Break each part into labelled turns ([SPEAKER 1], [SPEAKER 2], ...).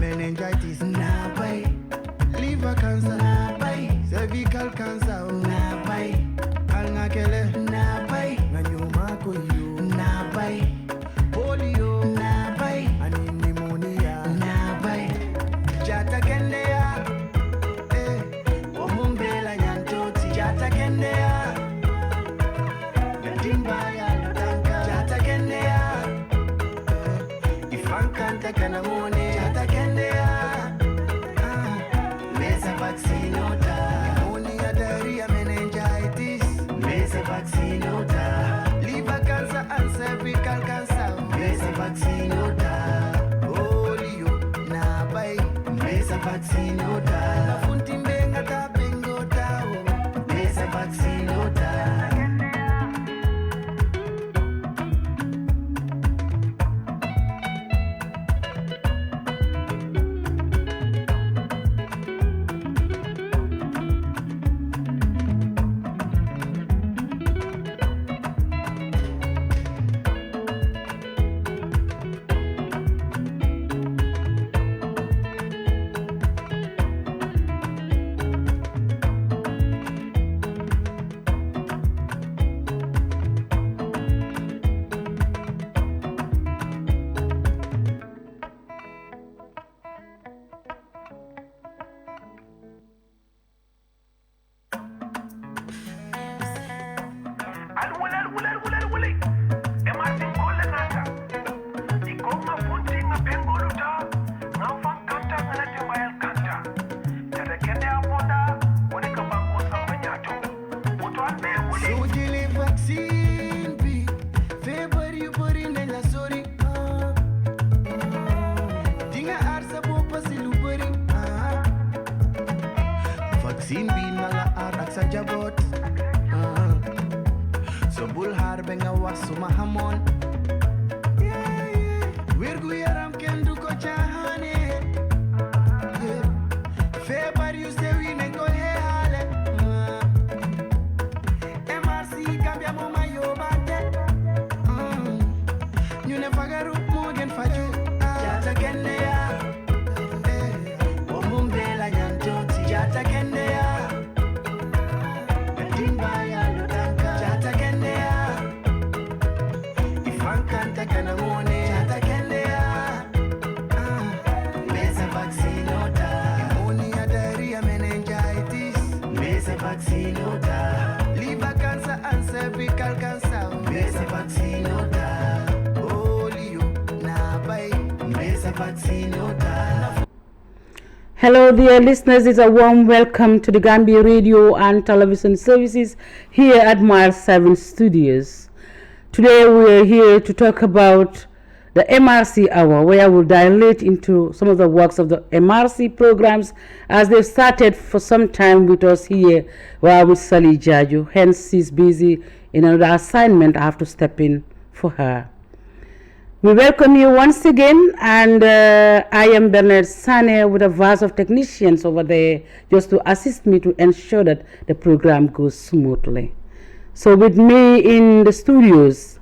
[SPEAKER 1] meningitis na bay, liver cancer na bay, cervical cancer na bay, alngakele na bay, nganyuma koyo na bay, polio na bay, ani pneumonia na bay, jata kendea, omumbela nyantoti jata kendea, yatimba ya lutanka jata kendea, ifankanta kana mone jata kendea, mesa vaccinota, pneumonia, diarrhea, meningitis, mesa vaccinota, liver cancer and cervical cancer, mesa vaccinota, polio na bay, mesa vaccinota, nafuntimbenga tabengota, mesa vaccinota. Vaccine bin mala arak sa jabot, so bulhar benga wasu mahamon, wirgu yaram kendu ko chahane, febar you say we ne go hale, MRC kambia mo mayo bate, ñu ne fagaru mo gen faju, jata kende ya, omumbe la nyantoti jata kende ya. Liver cancer and cervical cancer, mesa vaccinota, polio na bay, mesa vaccinota.
[SPEAKER 2] Hello dear listeners, it's a warm welcome to the Gambia Radio and Television Services here at Mile 7 Studios. Today we are here to talk about the MRC Hour, where we'll dilate into some of the works of the MRC programs as they've started for some time with us here with Sally Jaju. Hence, she's busy in another assignment. I have to step in for her. We welcome you once again, and I am Bernard Sane with a vast of technicians over there just to assist me to ensure that the program goes smoothly. So with me in the studios,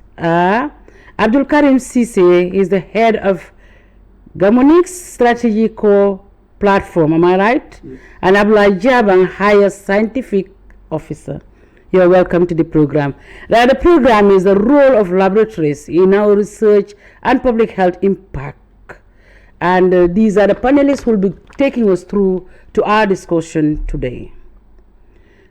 [SPEAKER 2] Abdul Karim Sise is the head of Gamonix Strategy Core Platform, am I right? Yes. And Abdullah Jabang, Higher Scientific Officer. You're welcome to the program. Now, the program is the role of laboratories in our research and public health impact. And these are the panelists who will be taking us through to our discussion today.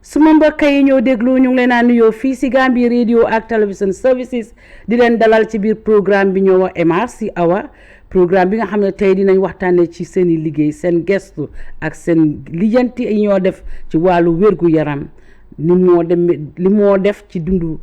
[SPEAKER 2] Suma mbokk yi ñoo déglu ñu ngi leen a nuyoo fii si Gambia Radio ak Television Services di leen dalal ci biir programme bi ñoo wax MRC Hour, programme bi nga xam ne tey dinañ waxtaanee ci seen i liggéey, seen gestu ak seen lijjanti yi ñoo def ci wàllu wérgu yaram li moo def ci dundu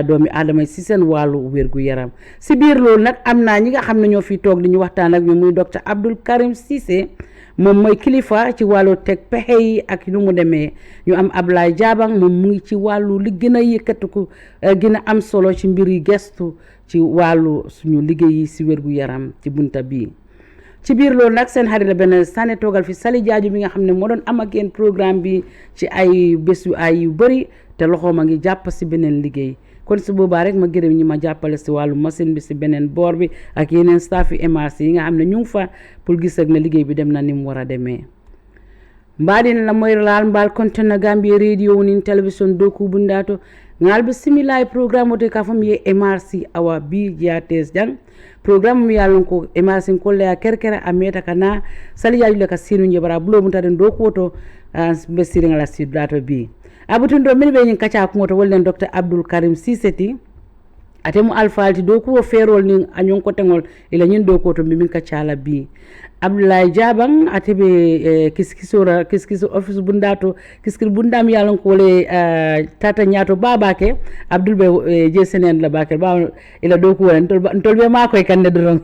[SPEAKER 2] doomi aadama si seen wàllu wérgu yaram. Si biir loolu nag am naa ñi nga xam ne ñoo fi toog di ñu waxtaan ak ñoom muy docteur Abdul Karim Cissé, moom mooy kilifa ci wàllu teg pexe yi ak nu mu demee. ñu am Ablaye Jabang, moom mu ngi ci wàllu li gën a yëkkatiku gën a am solo ci mbir yi gestu ci wàllu suñu liggéey yi si wérgu yaram ci bunta bii. ci biir loolu nag seen xarit la benn Sane toogal fi Sali Jaaju bi nga xam ne moo doon am ak yéen programme bi ci ay bés yu ay yu bëri te loxoom a ngi jàpp si beneen liggéey, kon si boobaa rek ma gërëm ñi ma jàppale si wàllu machine bi si beneen boor bi ak yeneen staff yi MRC yi nga xam ne ñu ngi fa pour gis ak ne liggéey bi dem na ni mu war a demee mbaɗin la moyralal mbal kontena Gambia radio wonin télévision doku bundato ngal be simila programme ote ka fam ye MRC awa bi jiates jang programme mi yalon ko MRC ko le kerkere ameta kana sali yaji le ka sinu njebara bulo mutaden doku oto be siringa la sidato bi abutun do min be nyin kacha ko to wollen Dr Abdul Karim Siseti atemu alfalti doku o ferol nin anyon ko tengol ila nyin doku to min kacha la bi Abdoulaye Jabang atebe kiskiso office bundato kiskir bundam yalon ko le tata nyato babake Abdul be je senen la bakel ba ila do ko won tolbe ma koy kande dorong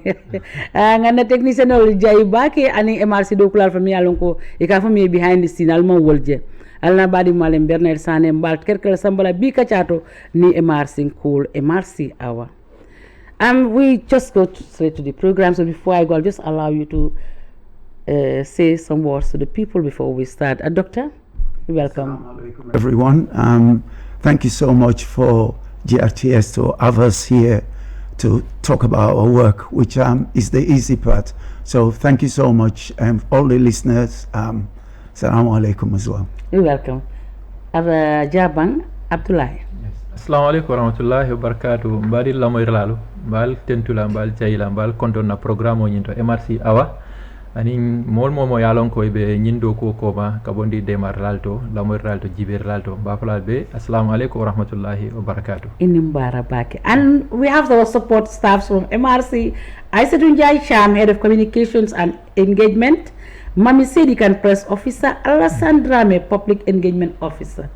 [SPEAKER 2] ngana technicien ol jay bake ani MRC do kulal fami yalon ko e ka fami behind the scene alma wolje alna badi malem Bernard Sané mbal kerkel sambala bi kachato ni MRC cool MRC awa. We just go straight to the program. So before I go, I'll just allow you to say some words to the people before we start. Doctor, welcome.
[SPEAKER 3] Everyone, thank you so much for GRTS to have us here to talk about our work, which is the easy part. So thank you so much, all the listeners. Assalamu alaikum as well.
[SPEAKER 2] You're welcome. Jabang Abdullahi.
[SPEAKER 4] Assalamu alaikum warahmatullahi wabarakatuh. Mbadi la moyrlalu mbal tentula mbal jayila mbal konton na programme nyinto MRC awa ani mol momo yalon ko be nyindo ko ma kabondi demar lalto la moyrlalto jiber lalto bafala be assalamu alaikum warahmatullahi wabarakatuh.
[SPEAKER 2] Inimbara bake. And we have our support staffs from MRC, Aissatou Njai Cham, Head of Communications and Engagement, Mami Sedikan Press Officer, Alassane Drame, Public Engagement Officer.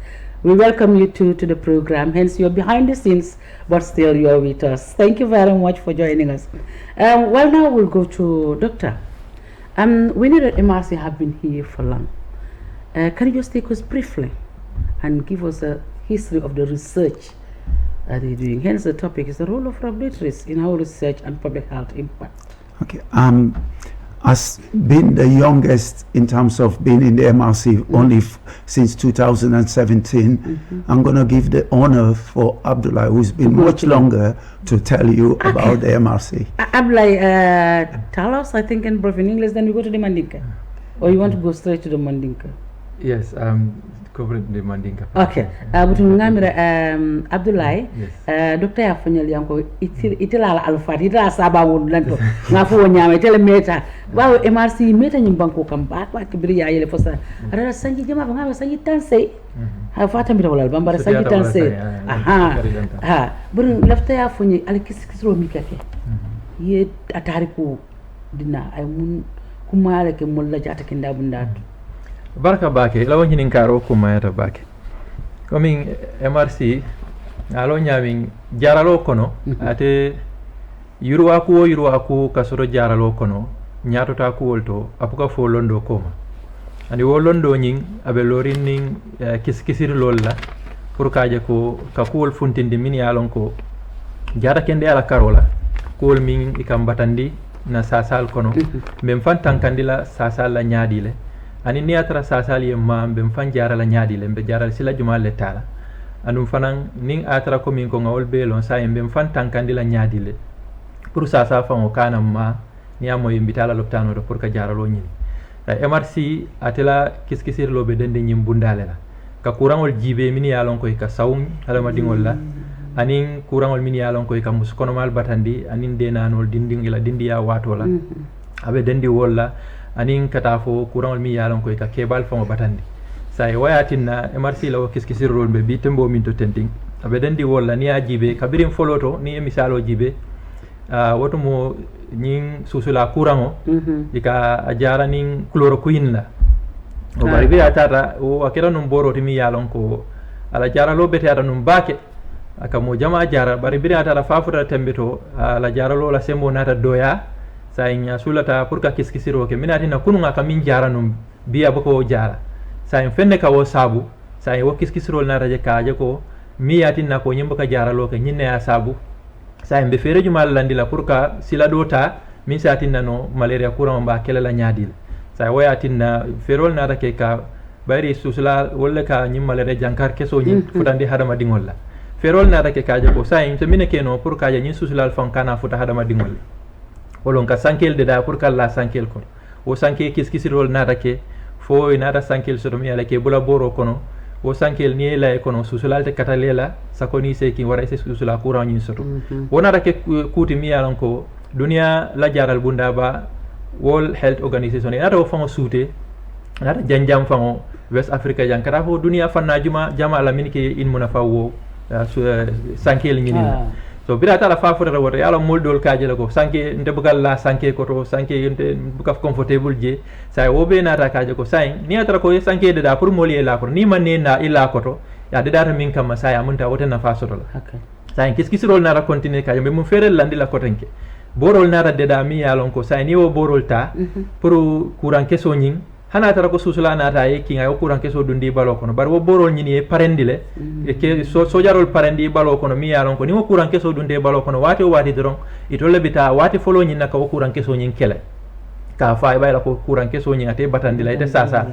[SPEAKER 2] We welcome you to the program. Hence, you're behind the scenes, but still you're with us. Thank you very much for joining us. Well, now we'll go to Doctor. We know that MRC have been here for long. Can you just take us briefly and give us a history of the research that they're doing? Hence, the topic is the role of laboratories in our research and public health impact.
[SPEAKER 3] Okay. As being the youngest in terms of being in the MRC only since 2017, I'm going to give the honor for Abdullah, who's been much longer, to tell you about the MRC.
[SPEAKER 2] Abdullah, tell us, I think in broken English, then we go to the Mandinka. Or you want to go straight to the Mandinka?
[SPEAKER 4] Yes, covering the Mandinka.
[SPEAKER 2] Okay. Abdullah, Doctor Afanyal yanko itila alfat itila saba wonlanto ngafo nyame tele meta waaw MRC meta nyim banko kam ba kibri ya yele fosa ara sanji jama ba ngaba sanji tanse ha fata mi wala bambara sanji tanse aha buru lafta ya fonyi al kiskisro mi kake ye atari ko dina ay mun kuma ala ke mulla jata kinda bundatu
[SPEAKER 4] barka bake lawo nyinin karo kuma yata bake coming MRC alo nyamin jaralo kono ate yurwa ku kasoro jaralo kono nyato ta ku wolto apuka fo londo koma andi wo londo nyin abe lorin nin kiskisir lolla pour kaje ko ka kuwol funtindi min yalon ko jara kende ala karola kuwol min ikam batandi na sasal kono mem fan tankandila sasal la nyaadile ani ni atra sasal yemma mem fan jara la nyaadile mbe jara sila jumal le tala anum fanan ning atra ko min ko ngawol belon sa mem fan tankandila nyaadile pour sasa fa o kana ma ni amo yimbitala loptano do pour ka jara lo nyini MRC atela kiskisir lobe dende nyim bundale la ka kurangol jibe min yalon ko ka sawum alama dingol la anin kurangol min yalon ko ka muskono mal batandi anin denanol dinding ila dindiya watola abe dendi wolla anin katafo kurangol min yalon ko ka kebal famo batandi say wayatinna MRC law kiskisir rol be bitembo min to tenting abe dendi wolla ni ajibe kabirim foloto ni misalo jibe woto mo nyin susula kurango ika ajara nin chloroquine la o bari be atata o akira num boroti mi yalon ko ala jara lo bete ata num bake aka mo jama jara bari bi atata fafuta tembeto ala jara lo la sembo nata doya sa nya sulata pour ka kiskisiro ke minati na kunu ngaka min jara num biya bako jara sa en fenne ka wo sabu sa en wo kiskisiro nata je kaaje ko mi yatinna ko nyimba ka jara lo ke nyinne ya sabu sa en be fere jumal landila pour ka sila dota min satinna no malaria courant ba kelela nyaadil sa wayatinna ferol nata ke ka bari susula wala ka nyim malaria jankar keso nyi futandi hadama dingol la ferol nata ke kaje ko sayin to mine ke no pour kaje nyin susulal fon kana futa hadama dingol wolon ka sankel de da pour kala sankel ko o sanke kiskisirol nata ke fo nata sankel so mi ala ke bula boro kono o sankel ni la e kono susulal te katalela sakoni se ki wara se susula courant nyin soto wonata ke kuti mi ala ko dunia la jaral bunda ba World Health Organization nata o fango suute nata janjam fango West Africa jang kata fo dunia fanna jama ala min ke in muna fawo sankel nyini so bira tala fa fota woto yalla moldol kaaje la ko sanke nte bugal la sanke ko to sanke nte bukaf comfortable je say wo be nata kaaje ko say ni atara ko sanke de da pour moli la ko ni manne na illa ko to ya de data min kam say amunta wote na fa soto la
[SPEAKER 2] okay
[SPEAKER 4] say kiskisirol nata continuer kaaje be mum ferel landi la ko tanke borol nata de da mi yalon ko say ni wo borol ta pour courant keso nyin hana tara ko susula nata e ki ngay courant keso dundi balo kono bar wo borol nyini e parendile e ke so jarol parendi balo kono mi yalon ko ni wo courant keso dunde balo kono wati o wati doron itolle bita wati folo nyina ka wo courant keso nyin kele ka fa e bayla ko courant keso nyin ate batandila ite sasa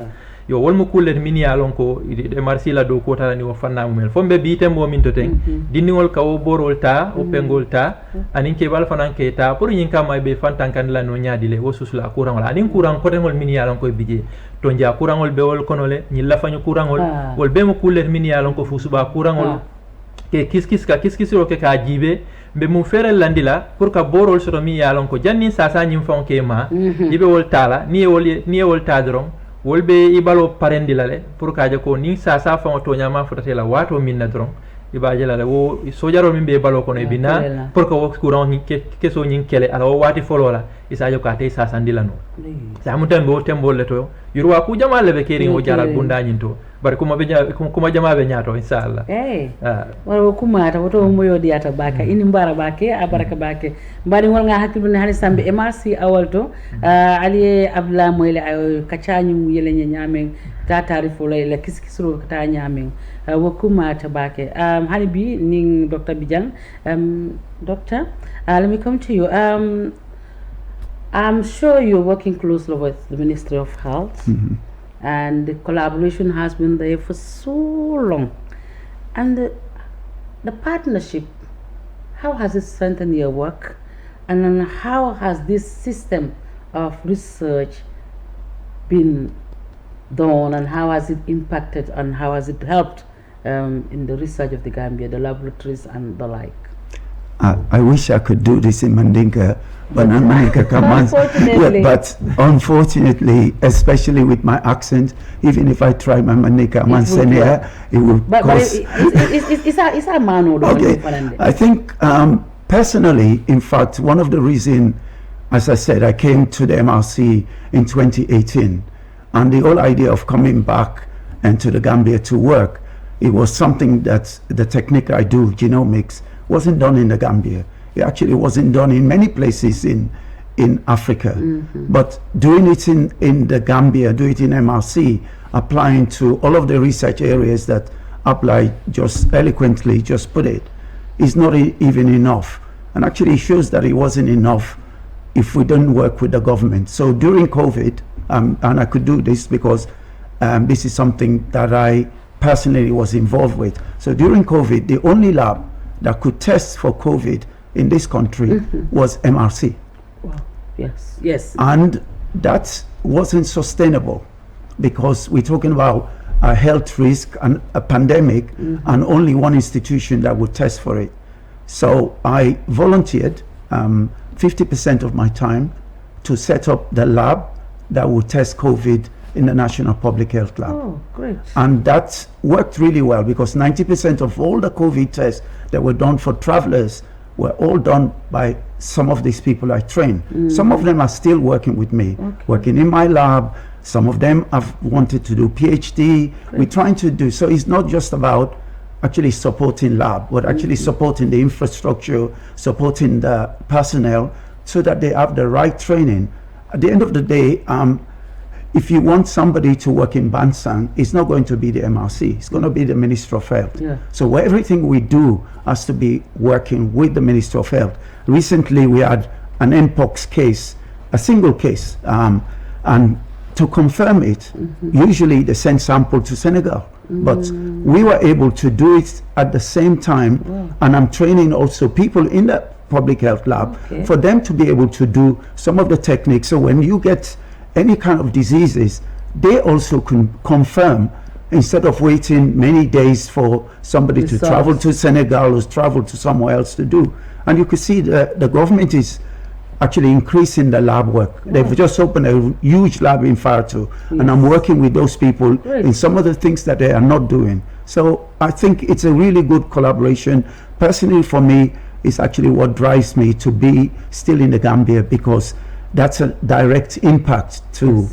[SPEAKER 4] yo wolmo kullet min yalon ko de marsi la do ko tala ni wo fanna mumel fombe bi tembo min to ten dinniwol ka wo borol ta o pengol ta anin ke bal fanan ke ta pour nyin kam be fantan kan la no nyaadile wo susula courant wala anin courant ko tengol min yalon ko bije to nja courant ol be wol konole ni la fanyu courant ol wol be mo kullet min yalon ko fu suba courant ol ke kiskisiro ke ka jibe be mum fere landila pour ka borol soto mi yalon ko jannin sasa nyim fon ke ma ibe wol tala ni wol tadron wolbe ibalo parendi lale pour kaje ko ni sasa fa to nyama futata la wato minna dron ibaje la wo sojaro min be balo ko ne bina pour ko courant ni ke so nyin kele ala o wati folola isajo ka te sasa ndilano sa mutan bo tembo le to yurwa ku jama le be keri o jaral bunda nyin to bar kuma be kuma jama be nyato inshallah
[SPEAKER 2] wala kuma ta woto moyo diata baka ini mbara bake abaraka bake mbari wol nga hakkilu ne hani sambe emarsi awalto ali abdullah moyle ay kacanyum yele nyamen ta tarifo la kiskisro ta nyamen wo kuma ta bake hani bi ning Dr. Bijang doctor let me come to you I'm sure you're working closely with the Ministry of Health and the collaboration has been there for so long and the partnership, how has it strengthened your work and then how has this system of research been done and how has it impacted and how has it helped in the research of the Gambia, the laboratories and the like?
[SPEAKER 3] I wish I could do this in Mandinka, but but unfortunately, especially with my accent, even if I try my Mandinka, it will cause...
[SPEAKER 2] It's a man.
[SPEAKER 3] Okay, I think personally, in fact, one of the reasons, as I said, I came to the MRC in 2018, and the whole idea of coming back and to the Gambia to work, it was something that the technique I do, genomics, wasn't done in the Gambia. It actually wasn't done in many places in Africa. But doing it in the Gambia, do it in MRC, applying to all of the research areas that Apply just eloquently just put it, is not even enough. And actually shows that it wasn't enough if we don't work with the government. So during COVID, and I could do this because this is something that I personally was involved with. So during COVID, the only lab that could test for COVID in this country was MRC.
[SPEAKER 2] Wow. Yes, yes.
[SPEAKER 3] And that wasn't sustainable because we're talking about a health risk and a pandemic and only one institution that would test for it. So I volunteered 50% of my time to set up the lab that would test COVID in the National Public Health Lab.
[SPEAKER 2] Oh, great.
[SPEAKER 3] And that worked really well because 90% of all the COVID tests that were done for travelers were all done by some of these people I trained. Some of them are still working with me, working in my lab. Some of them have wanted to do PhD. We're trying to do, so it's not just about actually supporting lab, but actually supporting the infrastructure, supporting the personnel so that they have the right training. At the end of the day, if you want somebody to work in Bansang, it's not going to be the MRC, it's going to be the Minister of Health. So everything we do has to be working with the Minister of Health. Recently we had an Mpox case, a single case, and to confirm it, usually they send sample to Senegal. But we were able to do it at the same time, and I'm training also people in the public health lab for them to be able to do some of the techniques. So when you get any kind of diseases, they also can confirm instead of waiting many days for somebody to travel to Senegal or travel to somewhere else to do. And you can see the government is actually increasing the lab work. They've just opened a huge lab in Farto, and I'm working with those people in some of the things that they are not doing. So I think it's a really good collaboration. Personally, for me, it's actually what drives me to be still in the Gambia, because that's a direct impact to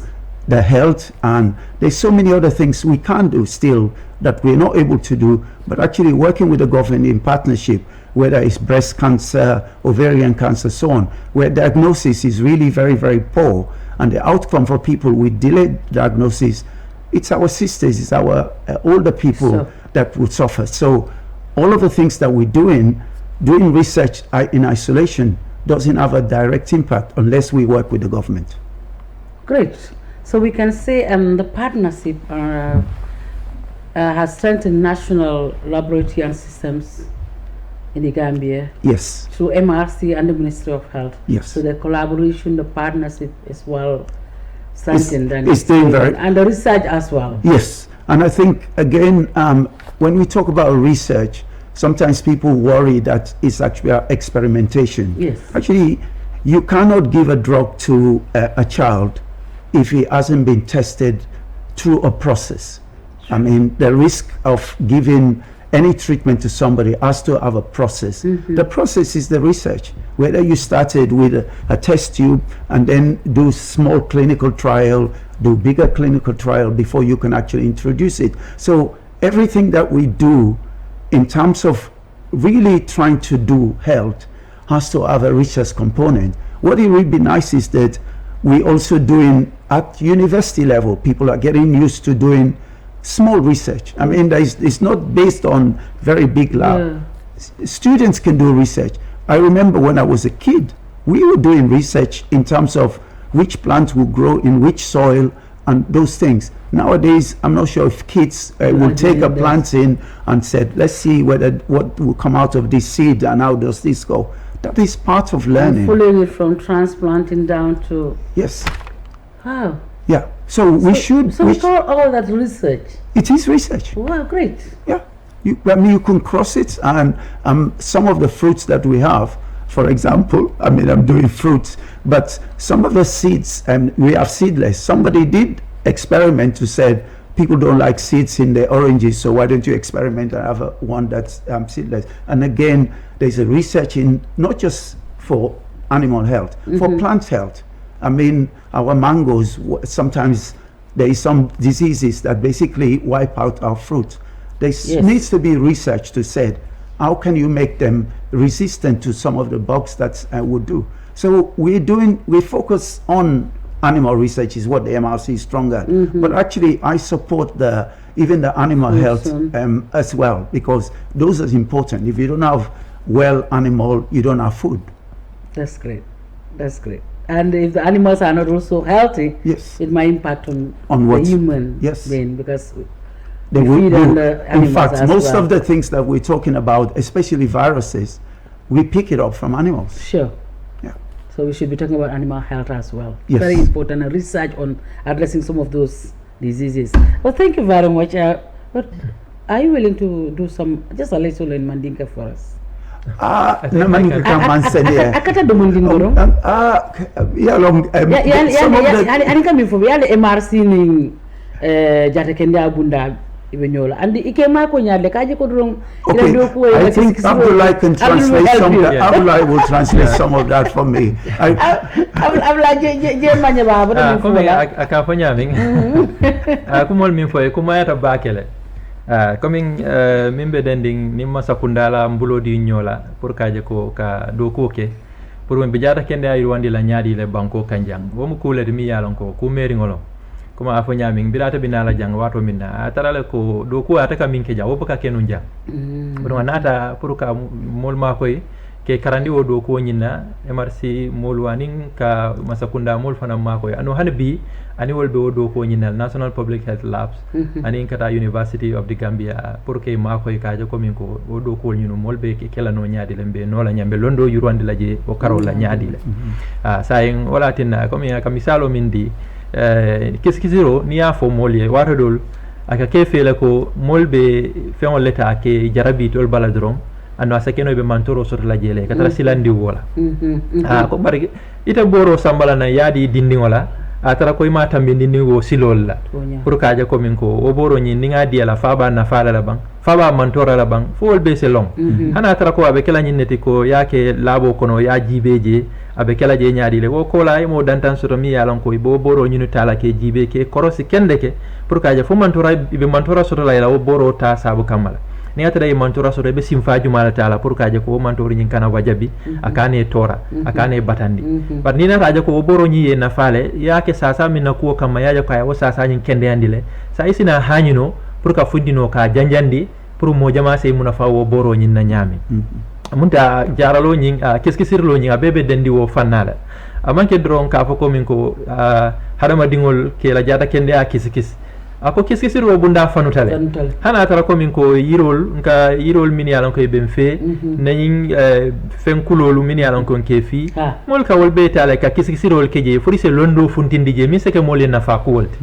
[SPEAKER 3] the health, and there's so many other things we can't do still that we're not able to do, but actually working with the government in partnership, whether it's breast cancer, ovarian cancer, so on, where diagnosis is really very, very poor, and the outcome for people with delayed diagnosis, it's our sisters, it's our older people that would suffer. So all of the things that we're doing research in isolation doesn't have a direct impact unless we work with the government.
[SPEAKER 2] Great. So we can say the partnership has strengthened national laboratory and systems in the Gambia.
[SPEAKER 3] Yes.
[SPEAKER 2] Through MRC and the Ministry of Health.
[SPEAKER 3] Yes.
[SPEAKER 2] So the collaboration, the partnership is well strengthened.
[SPEAKER 3] It's doing very...
[SPEAKER 2] And the research as well.
[SPEAKER 3] Yes. And I think, again, when we talk about research, sometimes people worry that it's actually experimentation.
[SPEAKER 2] Yes.
[SPEAKER 3] Actually, you cannot give a drug to a child if he hasn't been tested through a process. I mean, the risk of giving any treatment to somebody has to have a process. The process is the research. Whether you started with a test tube and then do small clinical trial, do bigger clinical trial before you can actually introduce it. So everything that we do in terms of really trying to do health has to have a research component. What it would be nice is that we also doing at university level, people are getting used to doing small research. I mean, it's not based on very big lab. Students can do research. I remember when I was a kid, we were doing research in terms of which plants will grow in which soil and those things. Nowadays, I'm not sure if kids will take a plant in and said, let's see what will come out of this seed and how does this go. That is part of learning.
[SPEAKER 2] Following it from transplanting down to...
[SPEAKER 3] Yes.
[SPEAKER 2] Wow.
[SPEAKER 3] Yeah. So we should...
[SPEAKER 2] So we call all that research?
[SPEAKER 3] It is research.
[SPEAKER 2] Wow, great.
[SPEAKER 3] Yeah. I mean, you can cross it, and some of the fruits that we have, for example, I mean, I'm doing fruits, but some of the seeds, and we have seedless. Somebody did experiment to said, people don't like seeds in the oranges, so why don't you experiment and have one that's seedless? And again, there's a research in not just for animal health, for plant health. I mean, our mangoes, sometimes there is some diseases that basically wipe out our fruit. There needs to be research to say, how can you make them resistant to some of the bugs that would do? So we focus on animal research is what the MRC is strong at. But actually, I support even the animal health as well, because those are important. If you don't have well animal, you don't have food.
[SPEAKER 2] That's great. That's great. And if the animals are not also healthy, it might impact on the human being, because
[SPEAKER 3] they will do. In fact, most
[SPEAKER 2] well.
[SPEAKER 3] of the things that we're talking about, especially viruses, we pick it up from animals.
[SPEAKER 2] Sure.
[SPEAKER 3] Yeah.
[SPEAKER 2] So we should be talking about animal health as well.
[SPEAKER 3] Yes.
[SPEAKER 2] Very important research on addressing some of those diseases. Well, thank you very much. But are you willing to do just a little in Mandinka for us?
[SPEAKER 3] Naman ka man sa niya.
[SPEAKER 2] Akata dumundin goro. Ani kami fo ya MRC ni jata kende abunda ibenyola andi ikema ko nyaade kaje ko durong
[SPEAKER 3] I think Abdullah can translate some of that. Abdullah will translate some of that for me.
[SPEAKER 2] Abdullah je manya ba ba
[SPEAKER 4] ko me aka fo nyaming ko mol min fo ko mayata bakele coming mimbe dending nimma sakundala mbulodi nyola pour kaje ko ka do koke pour mon bijata kende ay wandi la nyaadi le banko kanjang wo mu kulede mi yalon ko ku meri ngolo kuma afo nyaming birata binala jang wato minna atarale ko do ko ataka minke jaw baka kenu jang pour nata pour ka mol ma koy ke karandi wo do ko nyina MRC mol wanin ka masakunda mol fana mako anu hanbi ani wolbe wo do ko nyina National Public Health Labs ani kata University of the Gambia pour que mako kaje ko min ko wo do ko nyino molbe ke kala no nyaadi lembe no la nyambe londo yurwande laje o karola nyaadi le sayen wala tinna comme ya kamisalo min di kiskiziro ni ya fo molye wata dol aka ke fele ko molbe feon leta ke jarabi tol baladrom ando asakeno be mantoro soto la jele katara silandi wola ko bari ita boro sambala na yadi dindi wala atara ko ma tambe dindi go silol la pour kaja ko min ko o boro nyi ninga diala faba na fala la bang faba mantora la bang fo be selong hana tara ko abe kala nyinneti ko yake labo kono ya jibeje abe kala je nyaadi le wo ko la mo dantan soto mi yalon ko bo boro nyinu tala ke jibe ke korosi kende ke pour kaja fo mantora be mantora soto la wo boro ta sabu kamala ni atara e mantora soto be simfaaju mala tala pour kaja ko mantori nyin kana wajabi akane tora akane batandi par ni na raja ko boro nyi na fale yake sasa min na ko kam yaja ko ay wo sasa nyin kende andile sa isina hanyino pour ka fuddino ka janjandi pour mo jama sey muna fa wo boro nyin na nyami munta jaralo nyin keskisirlo nyin abebe dendi wo fannala amanke dron ka fa ko min ko hadama dingol ke la jada kende a kisikis ako keskisirlo bunda fanutale hana tara ko min ko yirol min yalan ko ben fe nayin fen kulolu min yalan ko ke fi mol ka wol be tale ka keskisirol keje furise londo funtindi je mi seke mol na fa ko wolti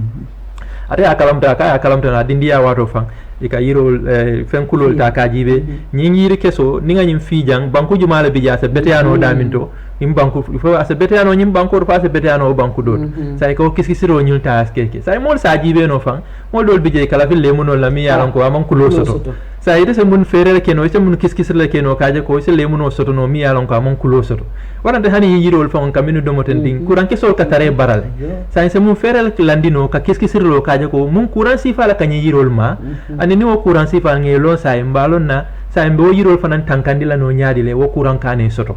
[SPEAKER 4] ate akalamta na dindiya wato fan ika yirol fen kulol ta ka jibe nyingiri keso ninga nyim fijang banku jumala bi jasa beteyano daminto im banku fo asa beteyano nyim banku fa asa beteyano banku dot sai ko kiskisiro nyul ta askeke sai mol sa jibe no fan mol dol bi je kala fil lemuno lami yalan ko amon kulo soto sai ite se mun ferere keno ite mun kiskisirle keno kaje ko se lemuno soto no mi yalan ko amon kulo soto warante hani yirol fan kaminu domoten ding kuran kesol katare barale sai se mun ferere landino ka kiskisirlo kaje ko mun kuran sifala kanyi yirol ma ani wo kuran sifal ngelo sai mbalon na sai mbo yirol fanan tankandila no nyaadi le wo kuran kane soto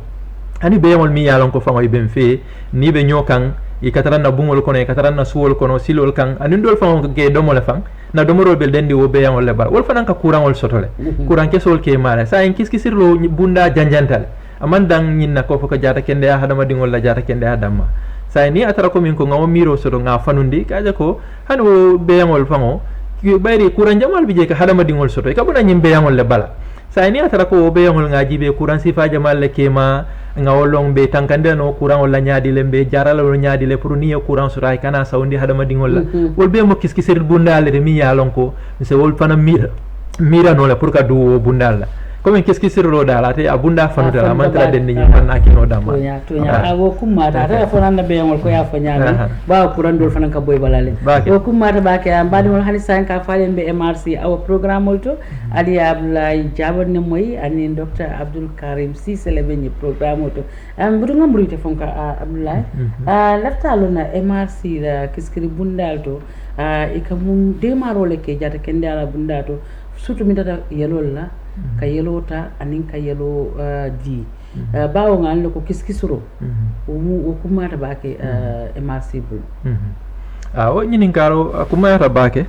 [SPEAKER 4] ani be yamol mi yalon ko fango ben fe ni be nyokan e kataran na bungol kono e kataran na suwol kono silol kan ani ndol fango ge domo le fang na domoro bel dendi wo be yamol le bar wol fanan ka kuran wol soto le kuran kesol ke mala sai en kiskisirlo bunda janjantal amandang nyinna ko foko jata kende ya hadama dingol la jata kende adama sai ni atara ko min ko ngawo miro soto nga fanundi kaje ko hanu be yamol fango bayri kuran jamal bije ka hadama dingol soto e kabuna nyimbe yangol le bala sa ni atara ko be yangol ngaji be kuran sifa jamal le kema ngawolong be tankande no kuran wala nyaadi le be jarala wala nyaadi le pour ni kuran suray kana sawndi hadama dingol la wol be mo kiskisir bundal de mi yalon ko se wol fana mira no la pour ka du bundal comme qu'est-ce qui se roda la te abunda fanu dala mantra den ni man akino dama
[SPEAKER 2] to nya awo kumma ta ta fona na be ngol ko ya fanya ba kuran dol fana ka boy balale o kumma ta ba ke ambadi wol hani san ka falen be MRC aw programme molto ali Abdoulaye Jabor ne moy ani Dr Abdul Karim Cissé le be ni programme molto budu ngambru te fonka Abdoulaye laftalo na MRC la kiskiri bundal to e kam demaro le ke jata kende ala bunda to surtout mi data yelol la ka yelota anin ka yelo di bawo ngal ko kiskisuro o kumata bake MRC bul
[SPEAKER 4] o nyinin karo kumata bake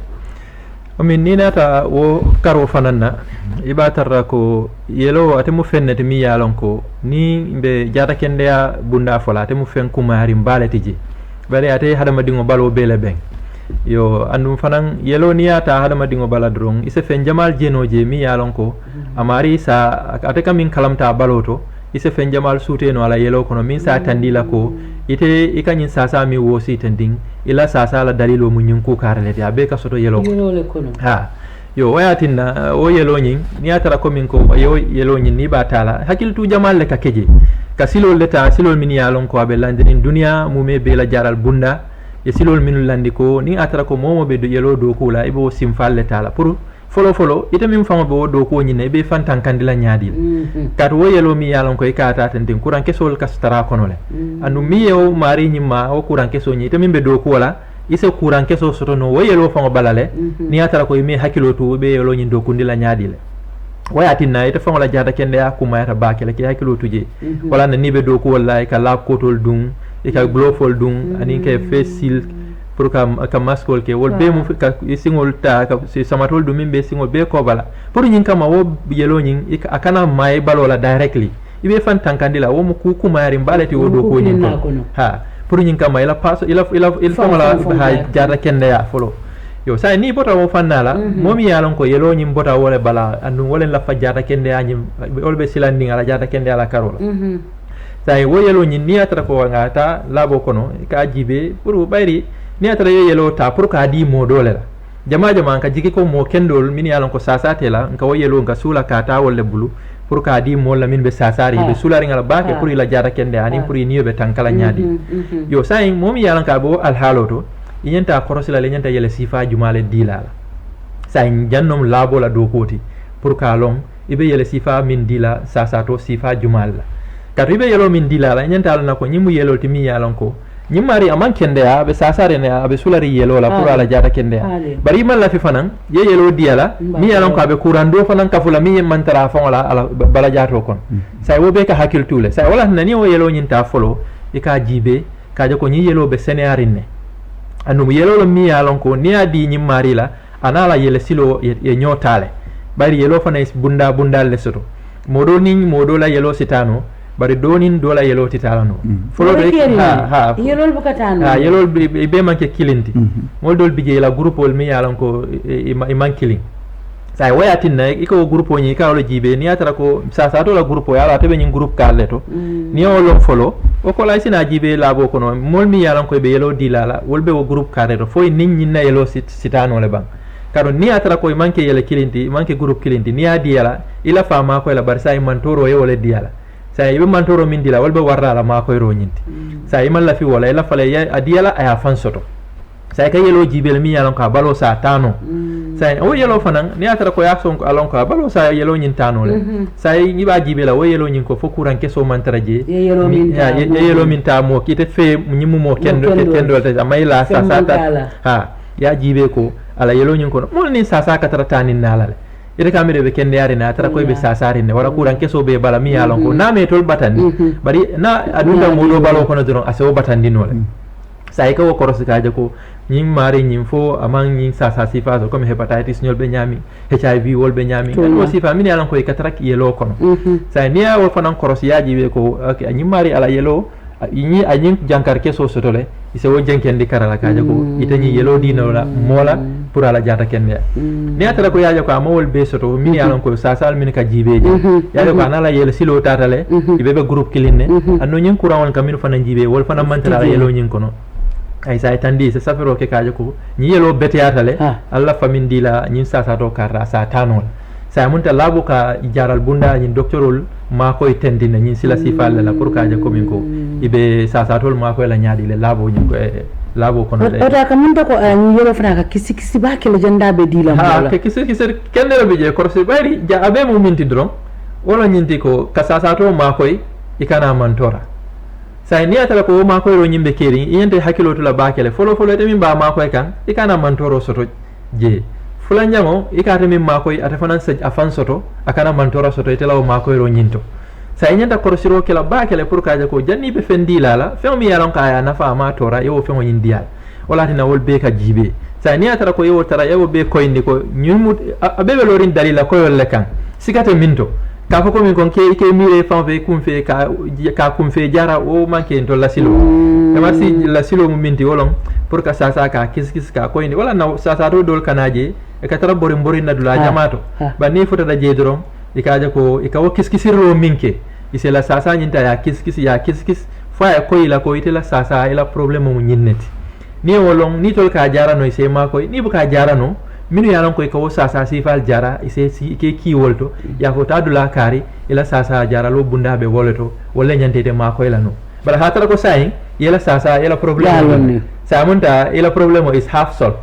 [SPEAKER 4] o min ninata wo karo fananna ibatarra ko yelo atemu fennete mi yalon ko ni be jata kende ya bunda fola atemu fen kumari mbalati ji bare ate hadama dingo balo bele ben yo andum fanan yelo niyata hadama dingo bala drong ise fen jamal jenoje mi yalon ko amari sa ate kam min kalamta baloto ise fen jamal sute no ala yelo kono min sa tandila ko ite ikanyin sasa mi wosi tending ila sasa la dalilo mun nyin ko karale ya be ka soto yelo
[SPEAKER 2] le kono
[SPEAKER 4] ha yo wayatinna o yelo nyin niyata ko min ko yo yelo nyin ni batala hakil tu jamal le ka keje ka silol leta silol min yalon ko abe landin dunya mume be la jaral bunda e silol min landi ko ni atara ko momo be do yelo do ko la ibo simfalle tala pour folo ita min famo be do ko nyine be fantan kandila nyaadi kat wo yelo mi yalon ko e kata tan den kuran kesol kastara kono le anu mi yo mari nyima o kuran keso nyi ita min be do ko la ise kuran keso soto no wo yelo famo balale ni atara ko mi hakilo to be yelo nyi do kundila nyaadi le wayatinna ita famo la jada kende ya kuma yata bakele ke hakilo tuje wala na nibe do ko wallahi ka lab kotol dum ika glofol dum ani ke face silk pour ka maskol ke wol be mu ka singol ta ka samatol dum be singol be ko bala pour nyin kama wo yelo nyin akana may balola directly ibe fan tankandila wo mu ku kumari mbalati wo do ko nyin ha pour nyin kama ila paso ila famala ha jara kende ya folo yo sai ni bota wo fannala momi yalon ko yelo nyim bota wole bala andu wole la fa jara kende ya nyim olbe silandi ngala jara kende ala karola sai wo yelo nyin ni atra ko ngata labo kono ka jibe pour bayri ni atra yelo ta pour ka di mo dole la jama ka jigi ko mo kendol min yalon ko sasate la nka wo yelo nka sula ka ta wolle bulu pour ka di mo la min be sasari be sulari ngala baake pour ila jara kende ani pour ni be tankala nyaadi yo sai momi yalon ka bo al haloto yenta korosila le nyanta yele sifa jumale dilala sai jannom labo la do koti pour ka long ibe yele sifa min dila sasato sifa jumal la kato ibe yelo min dilala nyanta ala nako nyimu yelo timi yalon ko nyimari aman kende ya be sasare ne abe sulari yelo la pour ala jara kende ya bari man la fi fanan ye yelo diala mi yalon ko abe kurando fanan kafula mi mantara fongola ala bala jato kon sai wo be ka hakil tule sai wala nani wo yelo nyinta folo e ka jibe ka je ko nyi yelo be senearine anu yelo lo mi yalon ko ni adi nyimmari la anala yele silo ye nyotale bari yelo fana is bunda le soto modo la yelo sitano bari donin dola yelo titalano folo do ha
[SPEAKER 2] yelo bukatano
[SPEAKER 4] ha yelo be manke kilinti moldol bije la groupe mi yalon ko man killing sai wayatin na iko groupe ni ka lo jibe ni atara ko sa to la groupe yala tebe nyin groupe kale to ni o lo folo o ko la sina jibe labo kono mol mi yalon ko be yelo dilala wolbe wo groupe kale to foy nin na yelo sitano le bang karo ni atara ko manke yele kilinti manke groupe kilinti ni adi yala ila fama ko la barsa mantoro ye wala diala sai be mantoro min dila wolbe warra la ma ko ro nyinti sai man la fi wala ila fale ya adiyala aya fan soto sai ka yelo jibel mi yalon ka balo sa tano sai o yelo fanan ni atara ko yakson ko alon ka balo sa yelo nyin tano le sai ni ba jibela o yelo nyin ko fo kuran keso mantaraje yelo min ta mo kite fe nyimu mo kendo ta mayla sa ha ya jibe ko ala yelo nyin ko mo ni sa ka taratani nalale ite kamire be kende yare na atara ko be sasari ne wara kuran keso be bala mi yalon ko na me tol batandi bari na adunda mo do balo ko no doron aso batandi nole sai ka wo korosi kaje ko nyim mari nyim fo amang nyim sasa sifa so comme hepatitis nyol be nyami HIV wol be nyami ko sifa min yalan ko e katrak yelo kono sai niya wo fanan korosi yaji be ko okay nyim mari ala yelo yi anyin jankar keso sotole ise wo jankendi karala kaje ko itani yelo dino la mola pour ala jata kende ni atara ko yaaje ko amawol be soto min yalan ko sasal min ka jibeje yaaje ko anala yelo silo tatale ibebe groupe kilinne anno nyin kuran won kamin fanan jibe wol fanan mantara yelo nyin kono ay say tandi se safiro ke kaje ko ni yelo betiyatale alla famin dila nyin sasa to karra sa tanol sa munta labo ka jaral bunda nyin doctorol ma koy tendina nyin sila sifal la pour kaje ko min ko ibe sasa tol ma koy la nyaadi le labo nyin ko labo kono de
[SPEAKER 2] oda ka munta ko nyi yelo fana ka kisi ba ke le janda be dila
[SPEAKER 4] ha ke kisi kende be je korse bari ja abe mo minti dron wala nyinti ko ka sasa to ma koy ikana mantora sai ni atala ko ma koy ro nyimbe keri yente hakilo to la bakele folo de min ba ma koy kan ikana mantoro soto je fulan jamo ikata min ma koy ata fanan sej afan soto akana mantora soto itela o ma koy ro nyinto sai nyanta korosiro ke la bakele pour kaje ko janni be fendi lala fe mi yalon ka ya nafa ma tora yo fe mo yindial wala tina wol be ka jibe sai ni atala ko yo tara yo be koy ndi ko nyumut abebe lorin dalila ko yolle kan sikate minto ka ko min kon ke mire fan fe kum fe ka kum fe jara o manke to la silo e marsi la silo mu minti wolon pour ka sasa ka kis ka ko indi wala na sasa do dol kanaje e ka tara bori na dula jamato ba ni fota da je doron e ka ja ko e ka wo kiskisiro minke ise la sasa nyinta ya kiskis fa ko ila ko itela sasa ila problème mu nyinneti ni wolon ni tol ka jara no ise ma ko ni bu ka jara no minu yalan koy ko sasa sifal jara ise si ke ki wolto ya ko tadula kari ila sasa jara lo bunda be woleto wala nyantete ma koy lano bala hatara ko sai yela sasa yela problem sa munta ila problem is half solved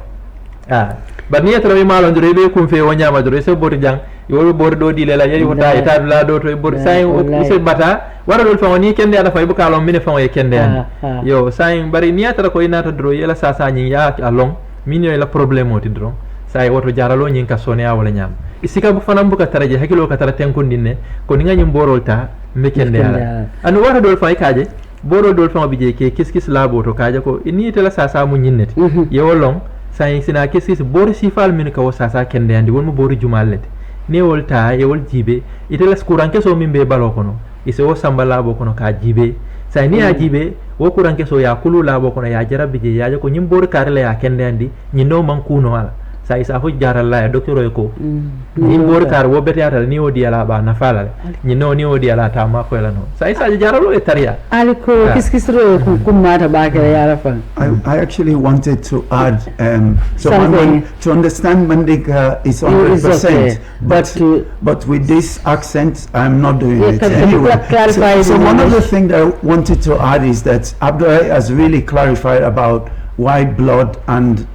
[SPEAKER 4] ba ni atara mi malon dure be kum fe wonya ma dure se bor jang yo bor do di lela yeri hota e tadula do to bor sai se bata wara dol fa woni kende ada fa ibu kalon mine fa e kende yo sai bari ni atara ko inata dro yela sasa nyi ya along minyo ila problem oti dro sai woto jaralo nyin ka sonya wala nyam isika bu fanam bu ka taraje hakilo ka tara tenkundinne ko ni nganyum borolta mbekende ala anu wara dol fay kaje boro dol fa bije ke kiskis labo to kaje ko ni tela sasa mu nyinneti yewolong sai sina kiskis bor sifal min ka sasa kende andi won mo bori jumallet ne wolta e wol jibe itela skuran keso min be balo kono ise wo samba labo kono ka jibe sa ni a jibe wo kuran ke so ya kulu labo kono ya jarabi je ya ko nyim bor kare la ya kende andi nyindo man kuno ala sa isa ho jaral la docteur o ko nyim bor kar wo bete ata ni o di ala ba na fala nyino ni o di ala ta ma ko la no sa isa jaralo e taria
[SPEAKER 2] aliko kiskisro kumata ba kare ya rafa
[SPEAKER 3] I actually wanted to add so
[SPEAKER 2] Something.
[SPEAKER 3] to understand Mandinka is 100%,
[SPEAKER 2] okay,
[SPEAKER 3] but with this accent I'm not doing
[SPEAKER 2] Yeah,
[SPEAKER 3] it
[SPEAKER 2] can you
[SPEAKER 3] anyway.
[SPEAKER 2] clarify
[SPEAKER 3] So
[SPEAKER 2] in
[SPEAKER 3] one of the
[SPEAKER 2] English?
[SPEAKER 3] things that I wanted to add is that Abdullah has really clarified about why blood and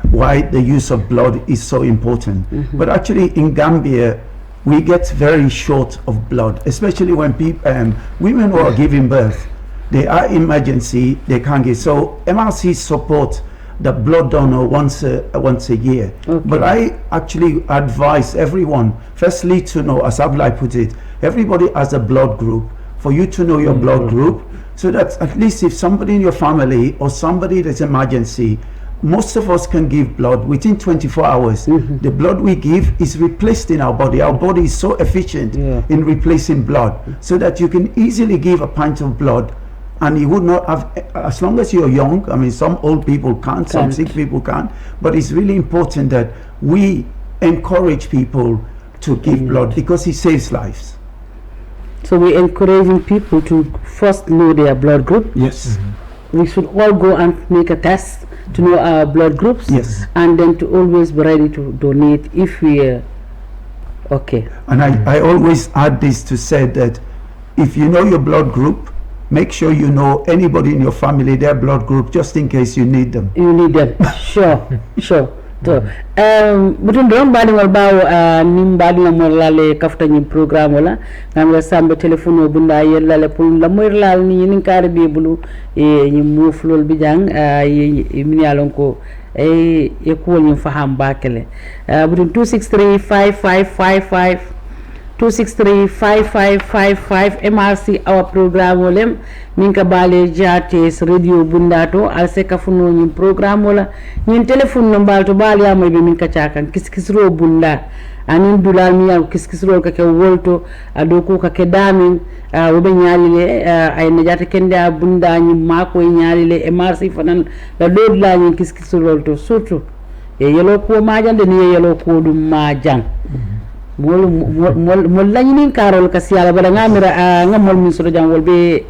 [SPEAKER 3] why the use of blood is so important. But actually in Gambia we get very short of blood, especially when people women who are giving birth, they are emergency, they can't get. So MRC support the blood donor once a year.
[SPEAKER 2] Okay.
[SPEAKER 3] But I actually advise everyone, firstly to know, as Abdullah put it, everybody has a blood group. For you to know your blood group, so that at least if somebody in your family or somebody that's emergency, most of us can give blood within 24 hours. The blood we give is replaced in our body. Our body is so efficient in replacing blood, so that you can easily give a pint of blood and you would not have, as long as you're young. I mean, some old people can't, some sick people can't, but it's really important that we encourage people to give blood because it saves lives.
[SPEAKER 2] so we're encouraging people to first know their blood group.
[SPEAKER 3] Yes.
[SPEAKER 2] We should all go and make a test to know our blood groups.
[SPEAKER 3] Yes.
[SPEAKER 2] And then to always be ready to donate if we are okay.
[SPEAKER 3] And I always add this to say that if you know your blood group, make sure you know anybody in your family, their blood group, just in case you need them.
[SPEAKER 2] You need them. Sure. So, butun don badi wal bawo nim badi la mor lale kafta ni programme wala ngam sambe telephone bunda yella le pour la moy lal ni ni kar bi bulu e ni mouf lol bi jang e min yalon ko e ko ni faham bakele butun 2635555 2635555 MRC our programme wolem min ka bale jates radio bundato al se ka funo ni programme wala ni telephone no balto bal ya may be min ka chakan kiskisro bunda anin dulal mi ya kiskisro ka ke wolto ado ko ka ke damin wobe nyalile ay na jata kende bunda ni mako nyalile MRC fanan la dod la ni kiskisro to surtout e yelo ko majande ni yelo ko dum majang mol lañinin karol kasi ala bala ngamira ngamol min so jam wolbe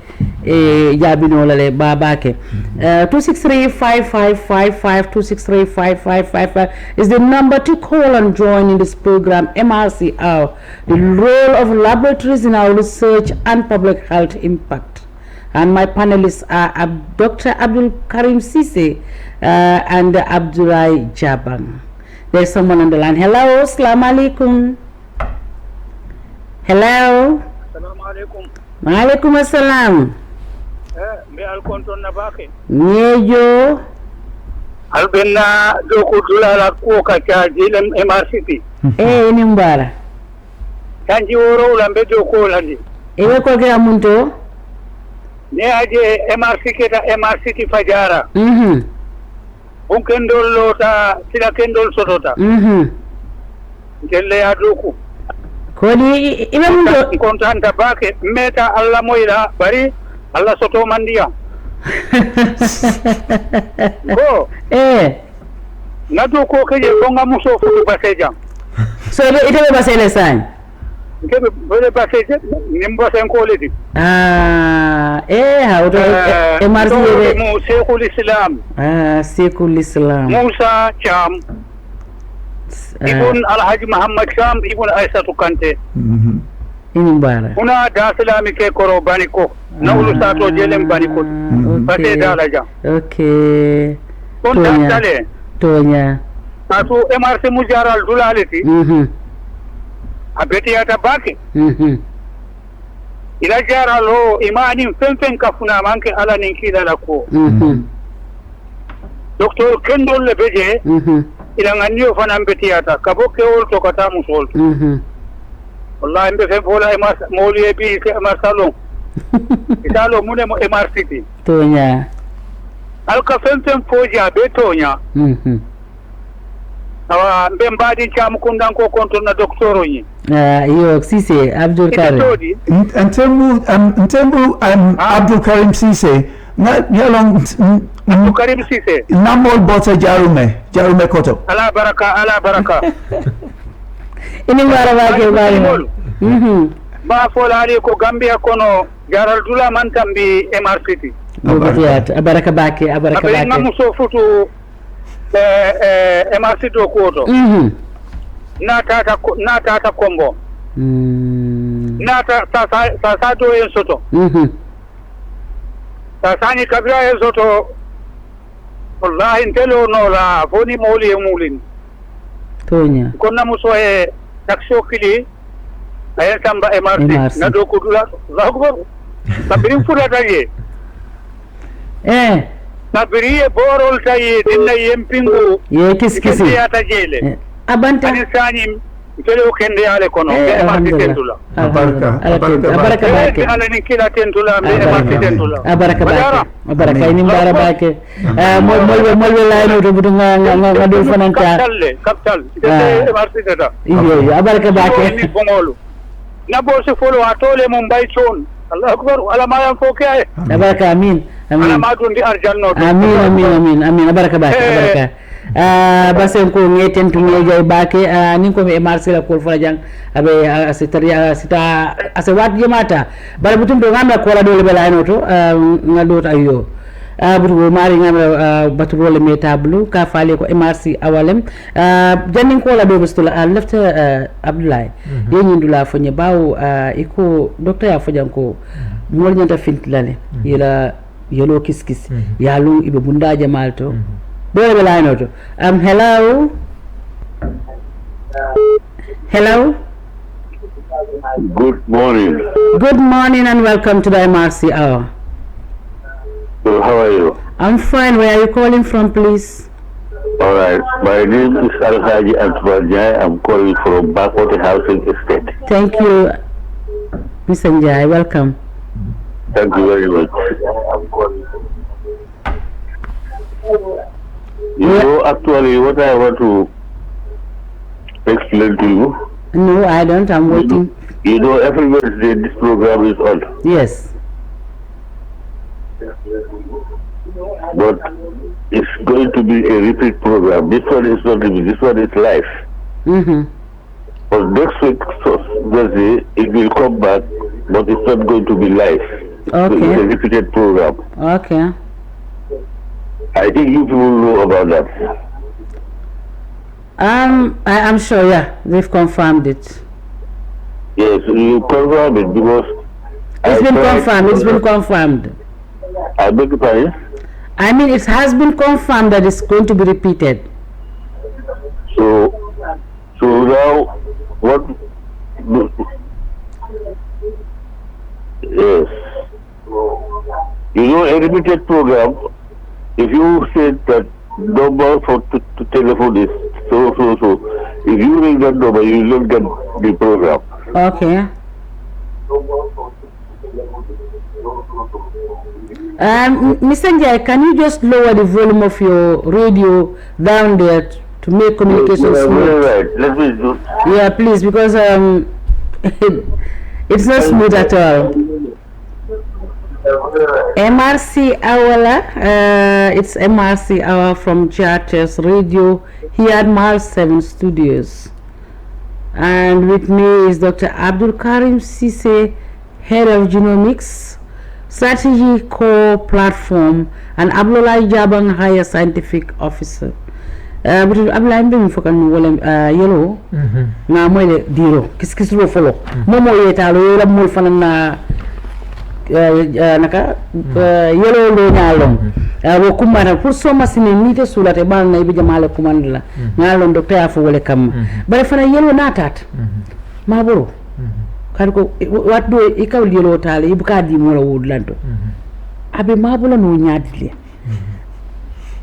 [SPEAKER 2] e jabino lale babake 2635555 2635555 is the number to call and join in this program MRC Hour, the role of laboratories in our research and public health impact. And my panelists are Dr. Abdul Karim Sise and Abdullah Jabang. There's someone on the line. Hello, assalamu alaikum. Hello.
[SPEAKER 5] Assalamu alaikum.
[SPEAKER 2] Maalaikum assalam.
[SPEAKER 5] Me alkonton na bake.
[SPEAKER 2] Nyejo.
[SPEAKER 5] Albenna do ko dulala ko ka jilem MRCP.
[SPEAKER 2] Ni mbara.
[SPEAKER 5] Tanji woro lambe do ko landi.
[SPEAKER 2] Ewe ko ga munto?
[SPEAKER 5] Ne aje MRCP ta MRCP fajara. Bunkendol lota sila kendol sotota. Gelle ya doku.
[SPEAKER 2] Kodi ibe munto
[SPEAKER 5] kontanta bake meta alla moyla bari alla soto mandiya. Go. Na doko keje bonga muso futu baseja.
[SPEAKER 2] So ite be basele san.
[SPEAKER 5] Kebe bele baseja nimbo sen ko ledi.
[SPEAKER 2] Ha oto MRC
[SPEAKER 5] mu Sheikhul Islam.
[SPEAKER 2] Sheikhul Islam.
[SPEAKER 5] Musa Cham. Ibn Alhaji Muhammad Sham Ibn Aisatu Kante.
[SPEAKER 2] Inimbara.
[SPEAKER 5] Una da salami ke koro baniko. Na ulu sato jelem baniko. Base dalaja.
[SPEAKER 2] Okay.
[SPEAKER 5] Kontantale.
[SPEAKER 2] Tonya.
[SPEAKER 5] Asu MRC mujaral dulaliti. Abeti ata baki. Ila jaralo imani femfen kafuna manke ala ninkila lako. Doctor Kendall Lebeje. Ila nganyo fana mbetiata kaboke olto kata musol wallahi mbe fe fola moli bi salon italo mune mo MRCP
[SPEAKER 2] tonya
[SPEAKER 5] alka fem foja be tonya awa mbe mbadi cham kundan ko konto na doktoro yi
[SPEAKER 2] Yo Cissé Abdul Karim.
[SPEAKER 5] Itodi.
[SPEAKER 3] Ntembu Abdul Karim Cissé nyalong
[SPEAKER 5] Abdul Karim Cissé.
[SPEAKER 3] namol bota jarume koto.
[SPEAKER 5] Ala baraka.
[SPEAKER 2] Ini bara bake bari.
[SPEAKER 5] Ba fola ali ko Gambia kono jaral dula man tambi MRCT.
[SPEAKER 2] Abaraka bake.
[SPEAKER 5] Abe ngamu so futu MRCT ko to. Na tata kombo. Na ta do en soto. Sasani kabira en soto. Wallahi ntelo no la foni moli e mulin.
[SPEAKER 2] Tonya.
[SPEAKER 5] Konna muso e taksho kili ay tamba MRC na do ko dula lagbo. Sabirin fura taye. Sabiri e borol taye dinna yempingu.
[SPEAKER 2] Ye kiskisi.
[SPEAKER 5] Ya tajele.
[SPEAKER 2] Abanta.
[SPEAKER 5] Ani sani ntelo kende ale kono MRC tendula.
[SPEAKER 2] Abaraka bake.
[SPEAKER 5] Ala ni kila tendula be MRC tendula.
[SPEAKER 2] Abaraka ini bara bake. Molwe laino to budunga do fananta.
[SPEAKER 5] Capital. MRC tata.
[SPEAKER 2] Iyo abaraka bake.
[SPEAKER 5] Ni bongolu. Na bo se folo atole Mumbai chon. Allah akbar ala ma yan foke ay.
[SPEAKER 2] Abaraka amin.
[SPEAKER 5] Ala ma dundi arjanno.
[SPEAKER 2] Amin abaraka bake abaraka. Basen ko ngeten to ngeje bake nin ko e marsi la ko farajang abe sita ase wat jemata bala butum do ngamba ko la dole bela eno to ngado ta yo butu mari ngamba baturo le metablu ka fale ko MRC awalem jannin ko la do bistula lefta Abdoulaye ye nyindula fonye bawo iko docteur ya fojanko mol nyanta fintlale yela yelo kiskis yalu ibe bundaje malto dole bela eno to hello
[SPEAKER 6] Good morning
[SPEAKER 2] and welcome to the MRC hour.
[SPEAKER 6] So how are you?
[SPEAKER 2] I'm fine. Where are you calling from, please?
[SPEAKER 6] All right. My name is Alhaji Antwanja. I'm calling from Backwater Housing Estate.
[SPEAKER 2] Thank you, Mr. Njai. Welcome.
[SPEAKER 6] Thank you very much. You know, actually, what I want to explain to you.
[SPEAKER 2] No, I don't. I'm waiting.
[SPEAKER 6] You know, every Wednesday this program is on.
[SPEAKER 2] Yes.
[SPEAKER 6] But it's going to be a repeat program. This one is not repeat. This one is live. But next week, Thursday, it will come back, but it's not going to be live.
[SPEAKER 2] Okay.
[SPEAKER 6] So it's a repeated program.
[SPEAKER 2] Okay.
[SPEAKER 6] I think you people know about that.
[SPEAKER 2] I'm sure, yeah, they've confirmed it.
[SPEAKER 6] Yes, you confirm it because
[SPEAKER 2] It's been confirmed.
[SPEAKER 6] I beg your pardon?
[SPEAKER 2] I mean, it has been confirmed that it's going to be repeated.
[SPEAKER 6] So now, what? Yes. You know, a repeated program, if you said that number for to telephone is so, if you ring that number, you will not get the program.
[SPEAKER 2] Okay. Mr. Njai, can you just lower the volume of your radio down there to make communication smooth?
[SPEAKER 6] Right. Let me do.
[SPEAKER 2] Yeah, please, because it's not smooth at all. MRC Hour, it's MRC Hour from Charters Radio here at Mars 7 Studios. And with me is Dr. Abdul Karim Cissé, Head of Genomics, Strategy Core Platform, and Abdoulaye Jabang, Higher Scientific Officer. But Abdoulaye mbe fokan wala yelo na moy diro kis ro folo momo yetalo yola mol fanana naka yelo lo nyalon wo kumana pour so masine nite sulate bal na ibe jamale kumandla ngalon docteur afo wala kam bare fana yelo natat maboro kan ko waddo e kawl yelo tale ibuka di mo la wudlanto abe mabula no nyaadile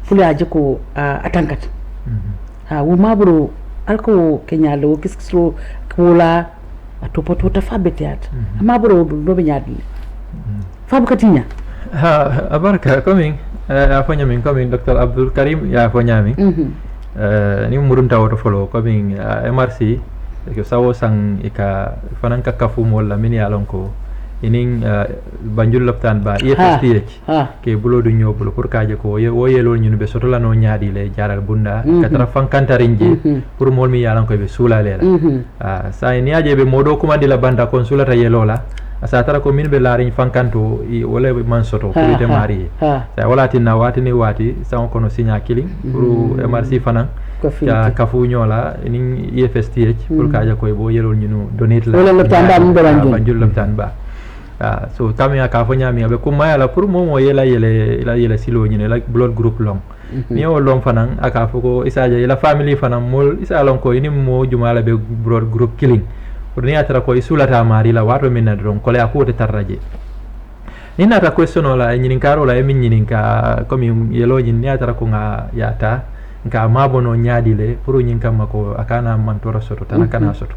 [SPEAKER 2] fula jeko atankat wo maboro alko kenyalo wo kiskro kula atopoto tafabetiat maboro do be nyaadile fabu katinya
[SPEAKER 4] abarka coming afanya min coming Dr. Abdul Karim ya afanya min ni murunta woto follow coming MRC ko sawo sang ika fanan ka kafu molla min ya lon ko inin banjul loptan ba EFSTH ke bulo du ñobul pour kaje ko wo yelol ñun be soto la no ñaadi le jaral bunda katara fankantarinje pour mol mi yalan ko be sula lela sa ni aje be modo kuma di la banda kon sulata yelola asa tara ko min be laariñ fankanto wala man soto pour ite mari sa wala tinna wati ni wati sa on kono signa killing pour MRC fanan ya kafu ñola ni EFSTH pour kaje ko bo yelol ñunu donate la
[SPEAKER 2] wala loptan ba
[SPEAKER 4] banjul loptan ba so kami aka fo nyami abe ko mayala pour momo yela yele silo nyine like blood group long ni o long fanan aka fo ko isaja yela family fanan mol isa long ko ini mo jumala be blood group killing pour ni atara ko isulata mari la wato min nadron ko le akote tarraje ni nata question la nyinin karo la min nyinin ka comme yelo nyin ni atara ko nga yata nka mabono nyaadile pour nyin kam ko akana mantora soto tanakana soto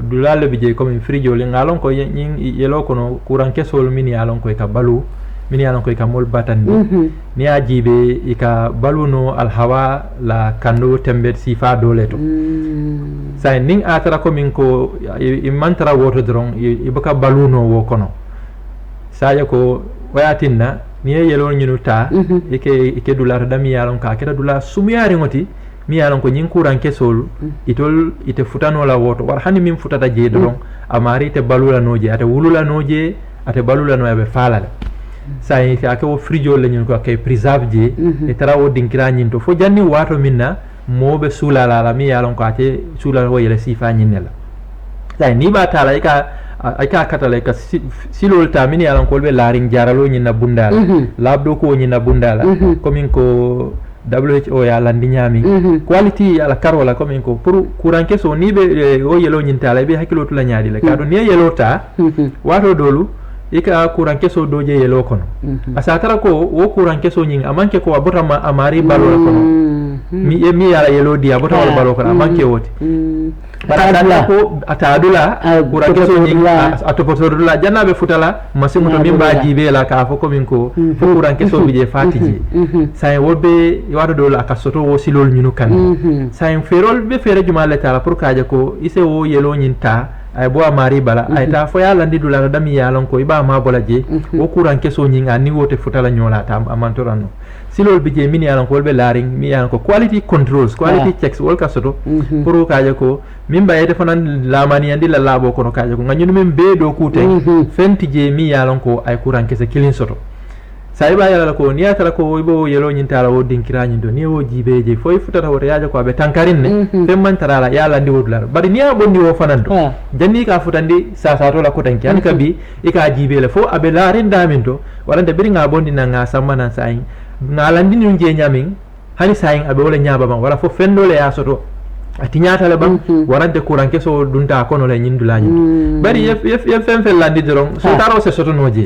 [SPEAKER 4] dulalle bije comme frijo le ngalon ko nyin yelo kono kuran kesol min yalon ko ka balu min yalon ko ka mol batandi ni ajibe ika baluno al hawa la kando tembe sifa dole to say ning atara ko min ko imantara woto dron ibaka baluno wo kono saya ko wayatinna ni yelo ñinu ta ike dular da mi yalon ka keda dula sumiyari ngoti mi yalon ko nyin kuran kesol itol ite futano la woto war hani min futata je don amari te balula noje ate wulula noje ate balula no yabe falala sai fi ake wo frijo le ñun ko kay preserve je e tara wo dinkira ñin to fo janni wato minna mobe sula la mi yalon ko ate sula wo yele sifa ñinela sai ni ba tala aka katale ka silol tamini yalan ko be laring jaralo nyina bundala labdo ko nyina bundala komin ko WHO ya landi nyami quality ala karola komin ko pour kuranke so ni be o yelo nyintala be hakilo to la nyaadi le kado ni yelo ta wato dolu ika kuranke so doje yelo kono asatara ko wo kuranke so nyin amanke ko abota amari balo kono mi yala yelo dia abota wala balo kono amanke wote barata ko atadula kuranke so nyin atopotodula jannabe futala masimu to mimba jibe la ka fo komin ko fo kuranke so bije fatije say wobe wato dolu akasoto wo silol nyinu kan say ferol be fere jumale tala pour kaje ko ise wo yelo nyinta ay bo amari bala ay ta fo yalla ndi dula dami yalon ko iba ma bola je wo kuran keso nyinga ni wote futala nyola tam amantorano silol bije min yalon ko be laring mi yalon ko quality controls quality checks wol ka soto pour kaje ko min bayete fonan lamani andi la labo kono kaje ko nganyunu min be do kute fenti je mi yalon ko ay kuran kese kilin soto sayba yala ko ni atala ko ibo yelo nyintala wo dinkira nyindo ni wo jibeje foy futata wote yaaja ko be tankarinne femman tarala yala ndi wodlar bari ni abondi wo fanando janni ka futandi sa to la ko tanki an kabi ika jibele fo abe larin daminto walande biri nga bondi na nga samana sayin ngalandi ni nje nyamin hani sayin abe wala nyaba ban wala fo fendole ya soto ati ñaatale bam warante courant keso dunta kono le ñindula ñi bari yef fem fel landi doron so taro se soto noje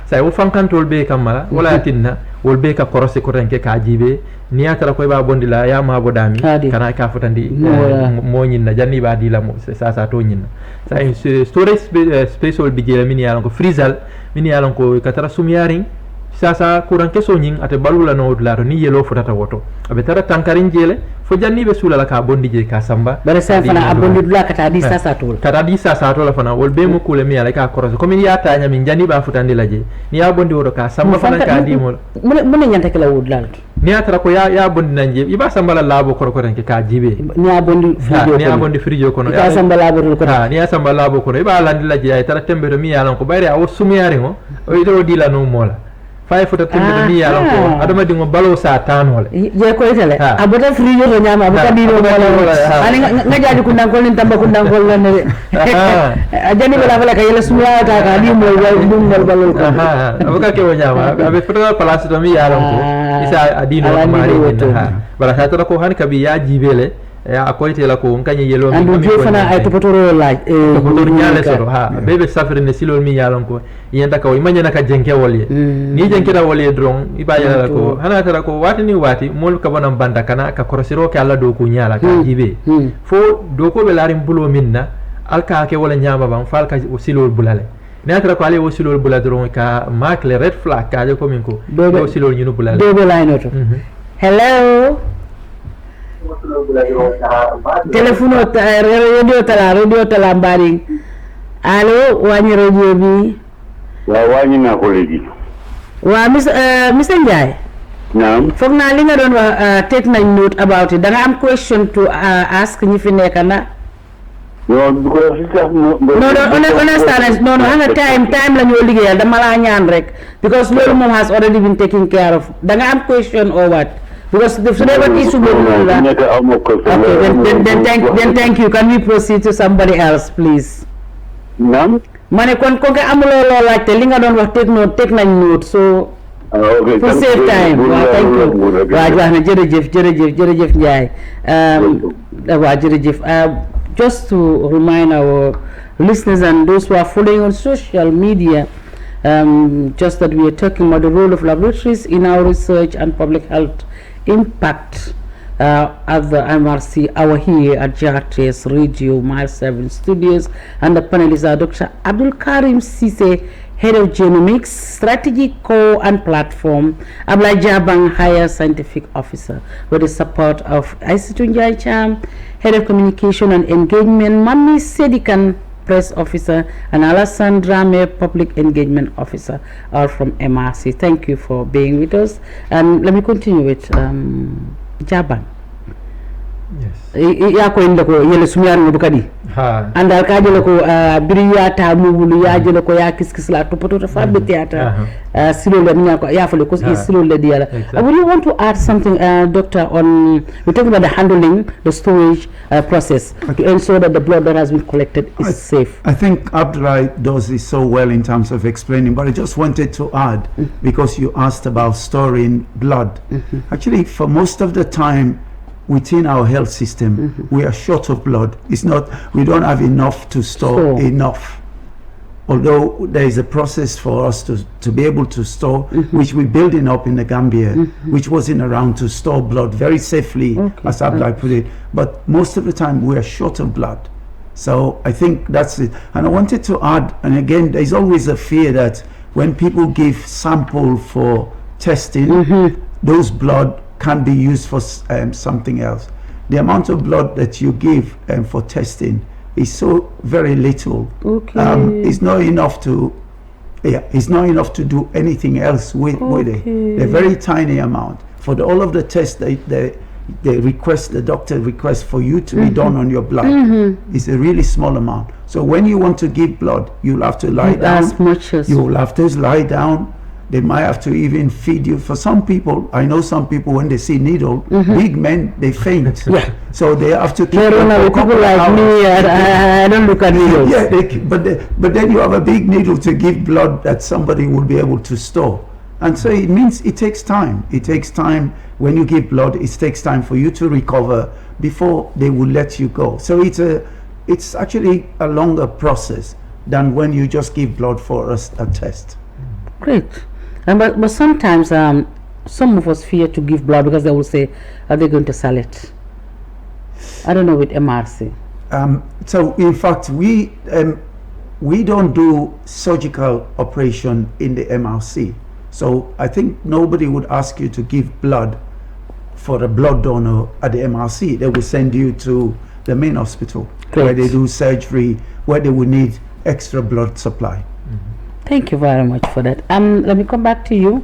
[SPEAKER 4] say wo fankantol be kamala wala tinna wol be ka korose ko tanke ka jibe ni atara ko ba bondi la ya ma bodami kana ka fotandi mo ñinna janni ba di la mo sa to ñinna say storage space wol bi jela min yalan ko freezal min yalan ko katara sumyaring sasa kuran keso nyin ate balula no dularo ni yelo fotata woto abe tara tankarin jele fo janni be sula la ka bondi je ka samba
[SPEAKER 2] bare sa fana abondi dula kata di sasa to la fana wol be mo kule mi ala ka korose comme ya tanya min janni ba futandi laje ni ya bondi woto ka samba fana ka di mo mun nyanta kala wudlal ni atara ko ya bondi nanje iba samba la labo korko tanke ka jibe ni ya bondi frijo kono ka samba labo ko
[SPEAKER 4] ni ya samba labo kono iba landi laje ay tara tembe do mi yalan ko bayre awo sumiyare mo o ido dila no mola fay futa tembe mi yalan ko adama dingo balo sa tanole
[SPEAKER 2] je ko itele abota frijo to nyama abota dino wala ani ngajaji kundan ko nin tamba kundan ko lan ne ajani bala bala kayela suya ta ka di mo dum dal balol ko
[SPEAKER 4] abuka ke wanyama abe futa place to mi yalan ko isa adino ko mari bala sa to ko han kabi ya jibele ya akoyte la ko kanye yelo mi
[SPEAKER 2] andu je fana ay topotoro laaj
[SPEAKER 4] topotoro nyale soro ha bebe safre ne silol mi yalon ko yenda ka o imanya naka jenke wolye ni jenke da wolye dron iba yala ko hana tara ko wati ni wati mol ka bonam banda kana ka korosiro ke alla do ko nyala ka jibe fo do ko be larim bulo minna alka ke wala nyama bam fal ka o silol bulale ne tara ko ale o silol bulale dron ka mark le red flag ka je ko min ko do silol nyunu bulale
[SPEAKER 2] do be line auto hello téléphone radio tala mbari allo wañi radio bi
[SPEAKER 6] waaw wàññi naa ko léegi.
[SPEAKER 2] waa monsieur Ndiaye.
[SPEAKER 6] naam.
[SPEAKER 2] foog naa li nga doon wax take nañ note about it da nga am question to ask ñi fi nekk na.
[SPEAKER 6] non because li tax
[SPEAKER 2] non xam nga time la ñoo liggéeyal dama laa ñaan rek because loolu moom has already been taken care of da nga am question or what because su dee ba issue boobu noonu la okay then thank you can we proceed to somebody else please.
[SPEAKER 6] naam.
[SPEAKER 2] ma ne kon ko nga amuloo loo laajte li nga doon wax take nañ note so pour save time waaw thank you waaw wax na jërëjëf Ndiaye waaw jërëjëf just to remind our listeners and those who are following on social media just that we are talking about the role of laboratories in our research and public health impact at the MRC hour here at JRTS Radio Mile 7 Studios, and the panelists are Dr. Abdul Karim Sise, Head of Genomics, Strategy Core and Platform, Ablai Jabang, Higher Scientific Officer, with the support of Aisitun Jaicham, Head of Communication and Engagement, Mami Sedikan, Press Officer, and Alassane Drame, Public Engagement Officer, all from MRC. Thank you for being with us. And let me continue with Jabang.
[SPEAKER 4] Yes.
[SPEAKER 2] Ya ko inda ko yele sumiyar ngo bukadi
[SPEAKER 4] Ha.
[SPEAKER 2] andal ka jele ko biriya ta mugulu ya jele ko ya kiskis la to poto fa be theater silo le nya ko ya fele ko silo le diala. Would you want to add something doctor on we talking about the handling the storage process to ensure that the blood that has been collected is safe?
[SPEAKER 3] I think Abdullah does this so well in terms of explaining, but I just wanted to add because you asked about storing blood. Actually, for most of the time within our health system, we are short of blood. It's not, we don't have enough to store enough. Although there is a process for us to be able to store, which we're building up in the Gambia, which wasn't around to store blood very safely, as Abdullah put it. But most of the time we are short of blood. So I think that's it. And I wanted to add, and again, there's always a fear that when people give sample for testing, those blood can be used for something else. The amount of blood that you give for testing is so very little. It's not enough to, it's not enough to do anything else with it. A very tiny amount for all of the tests they request, the doctor requests for you to be done on your blood. It's a really small amount. So when you want to give blood, you'll have to lie down.
[SPEAKER 2] As much as
[SPEAKER 3] you'll have to lie down. They might have to even feed you. For some people, I know some people when they see needle, big men, they faint. So they have to keep
[SPEAKER 2] people like me, I don't look at needles.
[SPEAKER 3] But then you have a big needle to give blood that somebody will be able to store. And so it means it takes time. It takes time when you give blood. It takes time for you to recover before they will let you go. So it's actually a longer process than when you just give blood for a test.
[SPEAKER 2] Great. But sometimes some of us fear to give blood because they will say, are they going to sell it? I don't know with MRC.
[SPEAKER 3] So in fact, we don't do surgical operation in the MRC. So I think nobody would ask you to give blood for a blood donor at the MRC. They will send you to the main hospital where they do surgery, where they will need extra blood supply.
[SPEAKER 2] Thank you very much for that. Let me come back to you.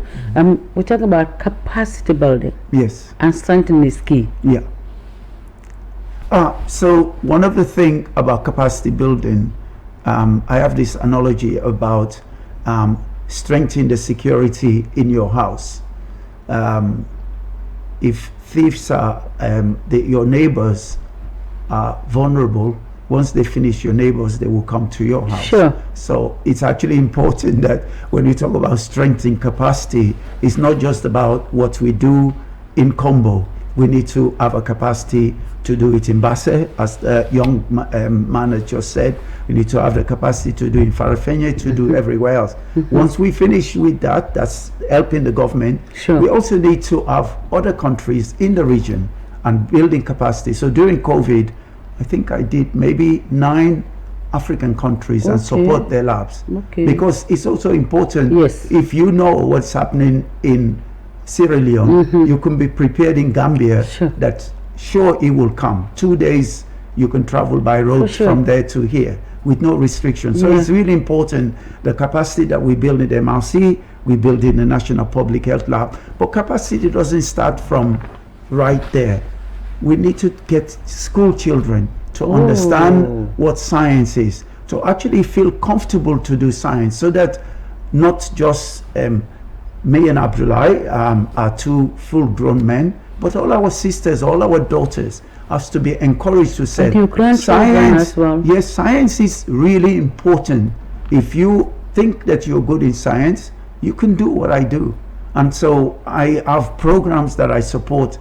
[SPEAKER 2] We talk about capacity building.
[SPEAKER 3] Yes.
[SPEAKER 2] And strengthening is key.
[SPEAKER 3] Yeah. So one of the things about capacity building, I have this analogy about strengthening the security in your house. If thieves are, your neighbors are vulnerable, once they finish your neighbors, they will come to your house.
[SPEAKER 2] Sure.
[SPEAKER 3] So it's actually important that when we talk about strengthening capacity, it's not just about what we do in Combo. We need to have a capacity to do it in Basse, as the young man has just said. We need to have the capacity to do in Farafenye, to do everywhere else. Once we finish with that, that's helping the government.
[SPEAKER 2] Sure.
[SPEAKER 3] We also need to have other countries in the region and building capacity. So during COVID, I think I did maybe 9 African countries and support their labs. Because it's also important, if you know what's happening in Sierra Leone, you can be prepared in Gambia that sure it will come. 2 days you can travel by road
[SPEAKER 2] sure.
[SPEAKER 3] from there to here with no restrictions. So
[SPEAKER 2] Yeah.
[SPEAKER 3] it's really important the capacity that we build in the MRC, we build in the National Public Health Lab. But capacity doesn't start from right there. We need to get school children to understand what science is, to actually feel comfortable to do science, so that not just me and Abdullah are two full-grown men, but all our sisters, all our daughters has to be encouraged to say
[SPEAKER 2] And your grandchildren
[SPEAKER 3] science.
[SPEAKER 2] as well.
[SPEAKER 3] Yes, science is really important. If you think that you're good in science, you can do what I do. And so I have programs that I support,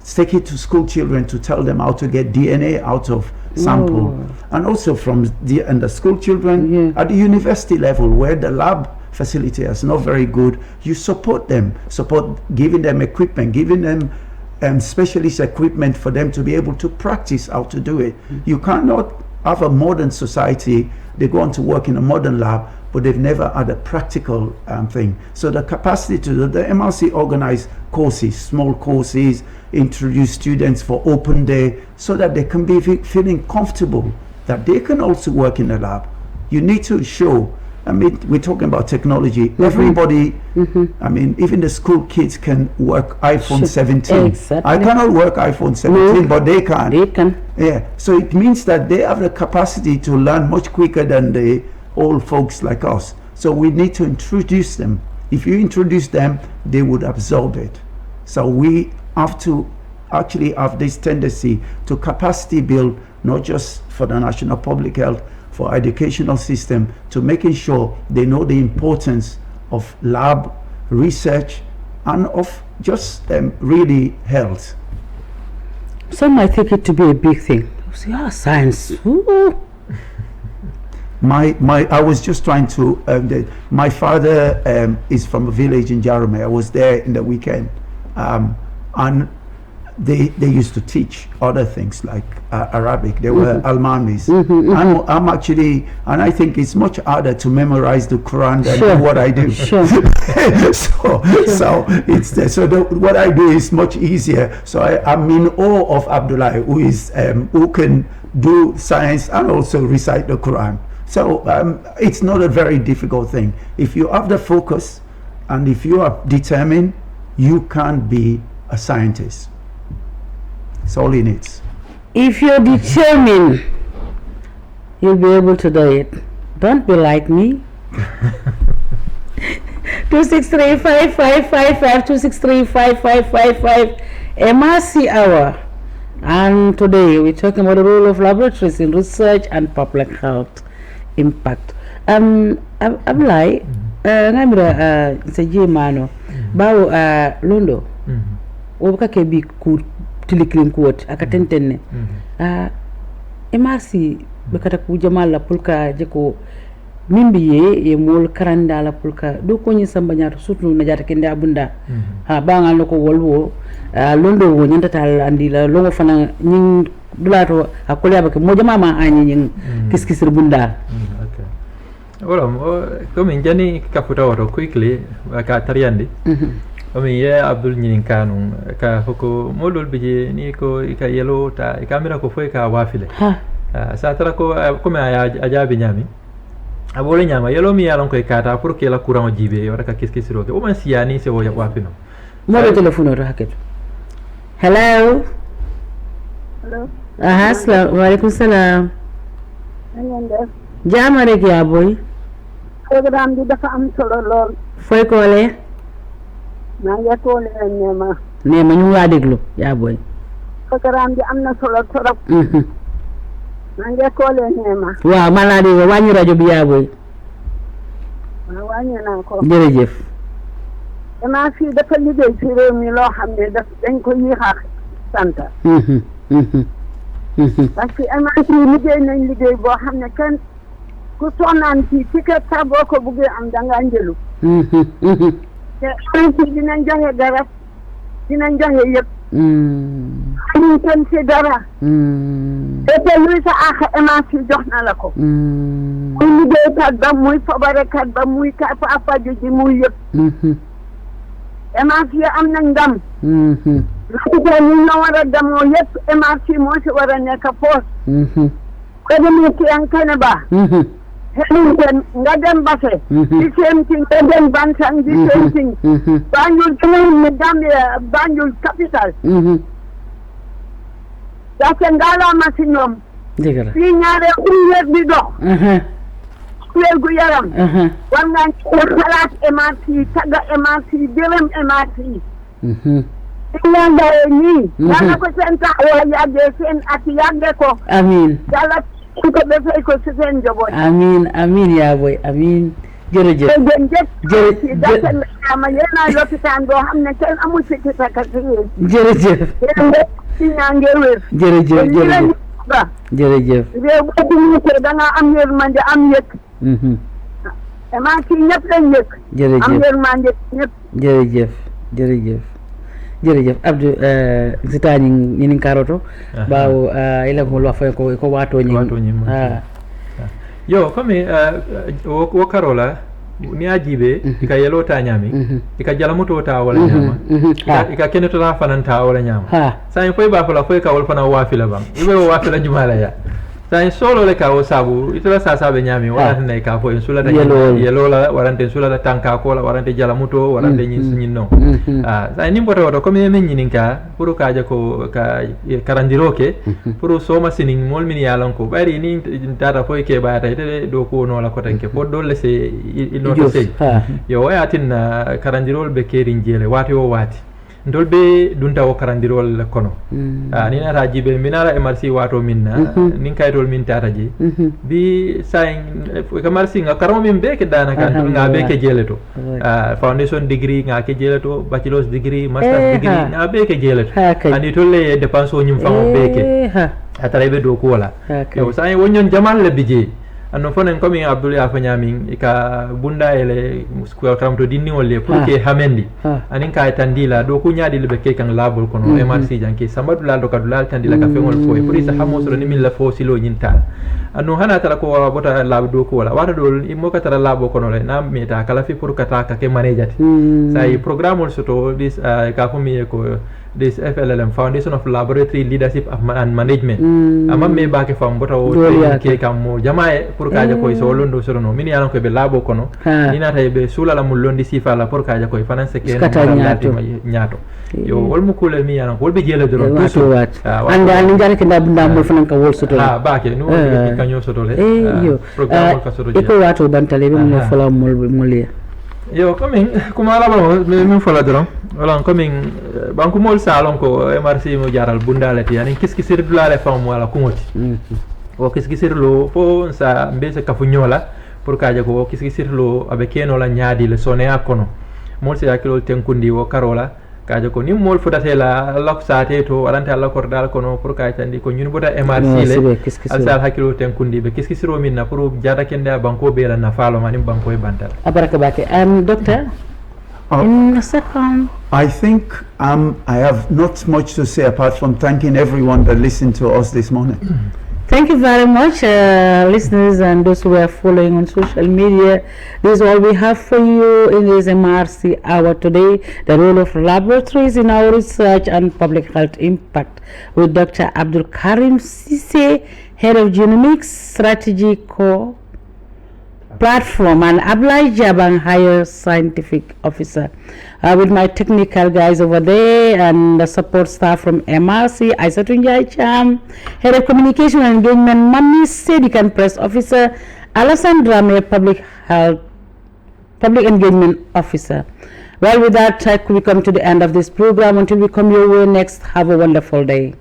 [SPEAKER 3] take it to school children to tell them how to get DNA out of sample. And also from the school children at the university level, where the lab facility is not very good, you support them, giving them equipment, giving them specialist equipment for them to be able to practice how to do it. You cannot have a modern society, they go on to work in a modern lab, but they've never had a practical thing. So the capacity to the MRC organize courses, small courses, introduce students for open day, so that they can be feeling comfortable that they can also work in the lab. You need to show, I mean, we're talking about technology. Everybody, I mean, even the school kids can work iPhone 17.
[SPEAKER 2] Exactly.
[SPEAKER 3] I cannot work iPhone 17, but they can.
[SPEAKER 2] They can.
[SPEAKER 3] Yeah, so it means that they have the capacity to learn much quicker than the old folks like us. So we need to introduce them. If you introduce them, they would absorb it. So we have to actually have this tendency to capacity build, not just for the national public health, for educational system, to making sure they know the importance of lab research and of just really health.
[SPEAKER 2] Some might take it to be a big thing. Say, science. Ooh.
[SPEAKER 3] I was just trying to, my father is from a village in Jarome. I was there in the weekend, and they used to teach other things like Arabic. They were Almanis. I'm actually, and I think it's much harder to memorize the Quran than
[SPEAKER 2] Sure.
[SPEAKER 3] what I do.
[SPEAKER 2] Sure.
[SPEAKER 3] So it's what I do is much easier. So I'm in awe of Abdullah, who can do science and also recite the Quran. So it's not a very difficult thing. If you have the focus and if you are determined, you can be a scientist. It's all he needs.
[SPEAKER 2] If you're determined, you'll be able to do it. Don't be like me. 263-5555, 263-5555, MRC Hour. And today we're talking about the role of laboratories in research and public health impact. Ablay, ngamira seje mano, bawo Londo, wobuka kebi ku tilikling kuot akatentenne. MRC bekata ku jamala pulka jeko mimbi ye mol karanda la pulka do ko nyi samba nyato surtout na jata kende abunda ha bangal nako wolwo Londo wo nyanta tal andi la longo fana nyin dulato akole abake mo jama anyi nyin kiskisir bunda.
[SPEAKER 4] Okay. Well, comme jani kafuta wato quickly ka tariyandi. Omi ye Abdul nyin kanu ka hoko molol bije ni ko ka yelo ta kamera ko foi ka wafile. Sa tara ko comme ajabi nyami. Abole nyama yelo mi yalon ko kata pour que la courant jibe wala ka kiskisiro ke o man siyani se wo ya wafino.
[SPEAKER 2] Mo be telephone ro haket. Hello.
[SPEAKER 7] Hello.
[SPEAKER 2] Assalamu alaikum salam.
[SPEAKER 7] Nangende.
[SPEAKER 2] Jama rek ya boy.
[SPEAKER 7] Program bi dafa am solo lool.
[SPEAKER 2] Foy ko le.
[SPEAKER 7] Na nga tole nema.
[SPEAKER 2] Nema ñu la déglu ya boy.
[SPEAKER 7] Program bi am na solo torop. Na nga tole nema.
[SPEAKER 2] Waaw ma la déglu wañu rajo bi ya boy.
[SPEAKER 7] Wa wañu na ko.
[SPEAKER 2] Jërëjëf.
[SPEAKER 7] Dama fi dafa liggéey ci réew mi loo xam ne dañ ko yéex sant. Parce que MRC liggéey nañ liggéey boo xam ne kenn ku sonnaan ci kër sax boo ko buggee am dangaa njëlu. te MRC dinañ joxe garab dinañ joxe yëpp. xamuñ kenn ci dara. te luy sa àq MRC jox na la ko. muy liggéeykat ba muy fobarekat ba muy faju ji muy yëpp. MRC am nañ ndam. loolu te ñu na war a demoo yëpp MRC moo si war a nekk force ko demee ci an kane ba Hellington nga dem Basse the same thing nga dem Bansang the same thing Banjul dinañ ne Gambia Banjul capital dafa ngalaama si ñoom fii ñaare wér di dox wér gu yaram war nga xalaat MRC tagga MRC dërëm MRC ina ndaye nii yàlla ko seen taxawaay yàggee seen at yàgge ko
[SPEAKER 2] amiin
[SPEAKER 7] yàlla ko defee ko si seen njaboot
[SPEAKER 2] amiin yaa boy amiin jërëjëf
[SPEAKER 7] jërëjëf dafa ma yéen a lopitaan boo xam ne kenn amul si kitaka si yéen
[SPEAKER 2] jërëjëf
[SPEAKER 7] si ñaange wér
[SPEAKER 2] jërëjëf
[SPEAKER 7] réew boobu ñu ko da nga am yërmande am yëg MRC ñëpp lañ yëg am yërmande ñëpp
[SPEAKER 2] jërëjëf Abdou sitani ñinin karoto bawo ila mo wafa ko wato ñin
[SPEAKER 4] yo comme wo karola ni ajibe ika yelo ta ñami ika jalamuto ta wala ñama ika keneto ta fananta wala ñama sa foy ba fala foy ka wol fana wafila bang ibe wo wafila jumala ya sa solo le ka wo sabu itala sa sabe ñami wala tan ka fo sula da yelo la warante sula da tanka ko la warante jalamuto warante ñin non sa ni mboto woto comme men ñinin ka pour ka ja ko ka karandiroke pour so masinin mol min yalan ko bari ni tata foy ke ba tay te do ko no la ko tanke po do le se ino to sey yo ayatin karandirol be kerin jele wati o wati ndol be dunta o karandirol kono ni nata jibe minara MRC wato minna nin kaytol min tata je bi sain ka marsi nga karamo min be ke danaka nga be ke jele to foundation degree nga ke jele to bachelor's degree master's degree nga be ke jele to andi tolle dépense o nyum famo be ke atare be do ko wala yo sain wonyon jamal le bije anno fonen comme Abdoul ya fanyami ika bunda ele ko kam to dinni wolle pour que hamendi anin ka tandila do ku nyaadi le be ke kan labol kono MRC janke samadu la do kadula tandila ka fengol foy pour isa hamo so ni min la fo silo nyinta anno hana tara ko bota lab do ko wala wata do immo ka tara labo kono le na meta kala fi pour kata ka ke manejati sai programme soto this ka fo mi ko this FLLM Foundation of Laboratory Leadership and Management amma me ba ke fam bota o ke kam mo jamae pour kaja koy so londo so no min yalan ko be labo kono ni nata be sula la mul londi sifa la pour kaja koy finance ke nyaato yo wol mu kulel mi yalan wol be jele do
[SPEAKER 2] anda ni jare ke ndabunda mo fanan ka wol soto
[SPEAKER 4] ba ke no be kanyo soto le programme ka soto
[SPEAKER 2] e ko wato bantale be mo fala mol
[SPEAKER 4] yo comme kuma la ba min fala dron wala comme banku mol salon ko MRC mo jaral bundalati yani kiskisir dulale fam wala kumoti o kiskisir lo fo sa mbese kafu nyola pour kaje ko kiskisir lo abe keno la nyaadi le sone akono mol se yakilo tenkundi o karola kaje ko nim mol fudate la lak saate to alante alla kordal kono pour kay tandi ko ñun bota MRC le alsal hakilo tenkundi be kiskisiro min na pour jada kende banko be la na falo manim banko e bantal
[SPEAKER 2] abaraka bake doctor in a second
[SPEAKER 3] I think I have not much to say apart from thanking everyone that listened to us this morning.
[SPEAKER 2] Thank you very much, listeners and those who are following on social media. This is all we have for you in this MRC hour today, the role of laboratories in our research and public health impact, with Dr. Abdul Karim Sise, Head of Genomics Strategy Core Platform, and Ablai Jabang, Higher Scientific Officer, with my technical guys over there and the support staff from MRC, Aisatunjai Cham, Head of Communication and Engagement, Mami Sedikan Press Officer, Alessandra May, Public Engagement Officer. Well, with that, we come to the end of this program. Until we come your way next, have a wonderful day.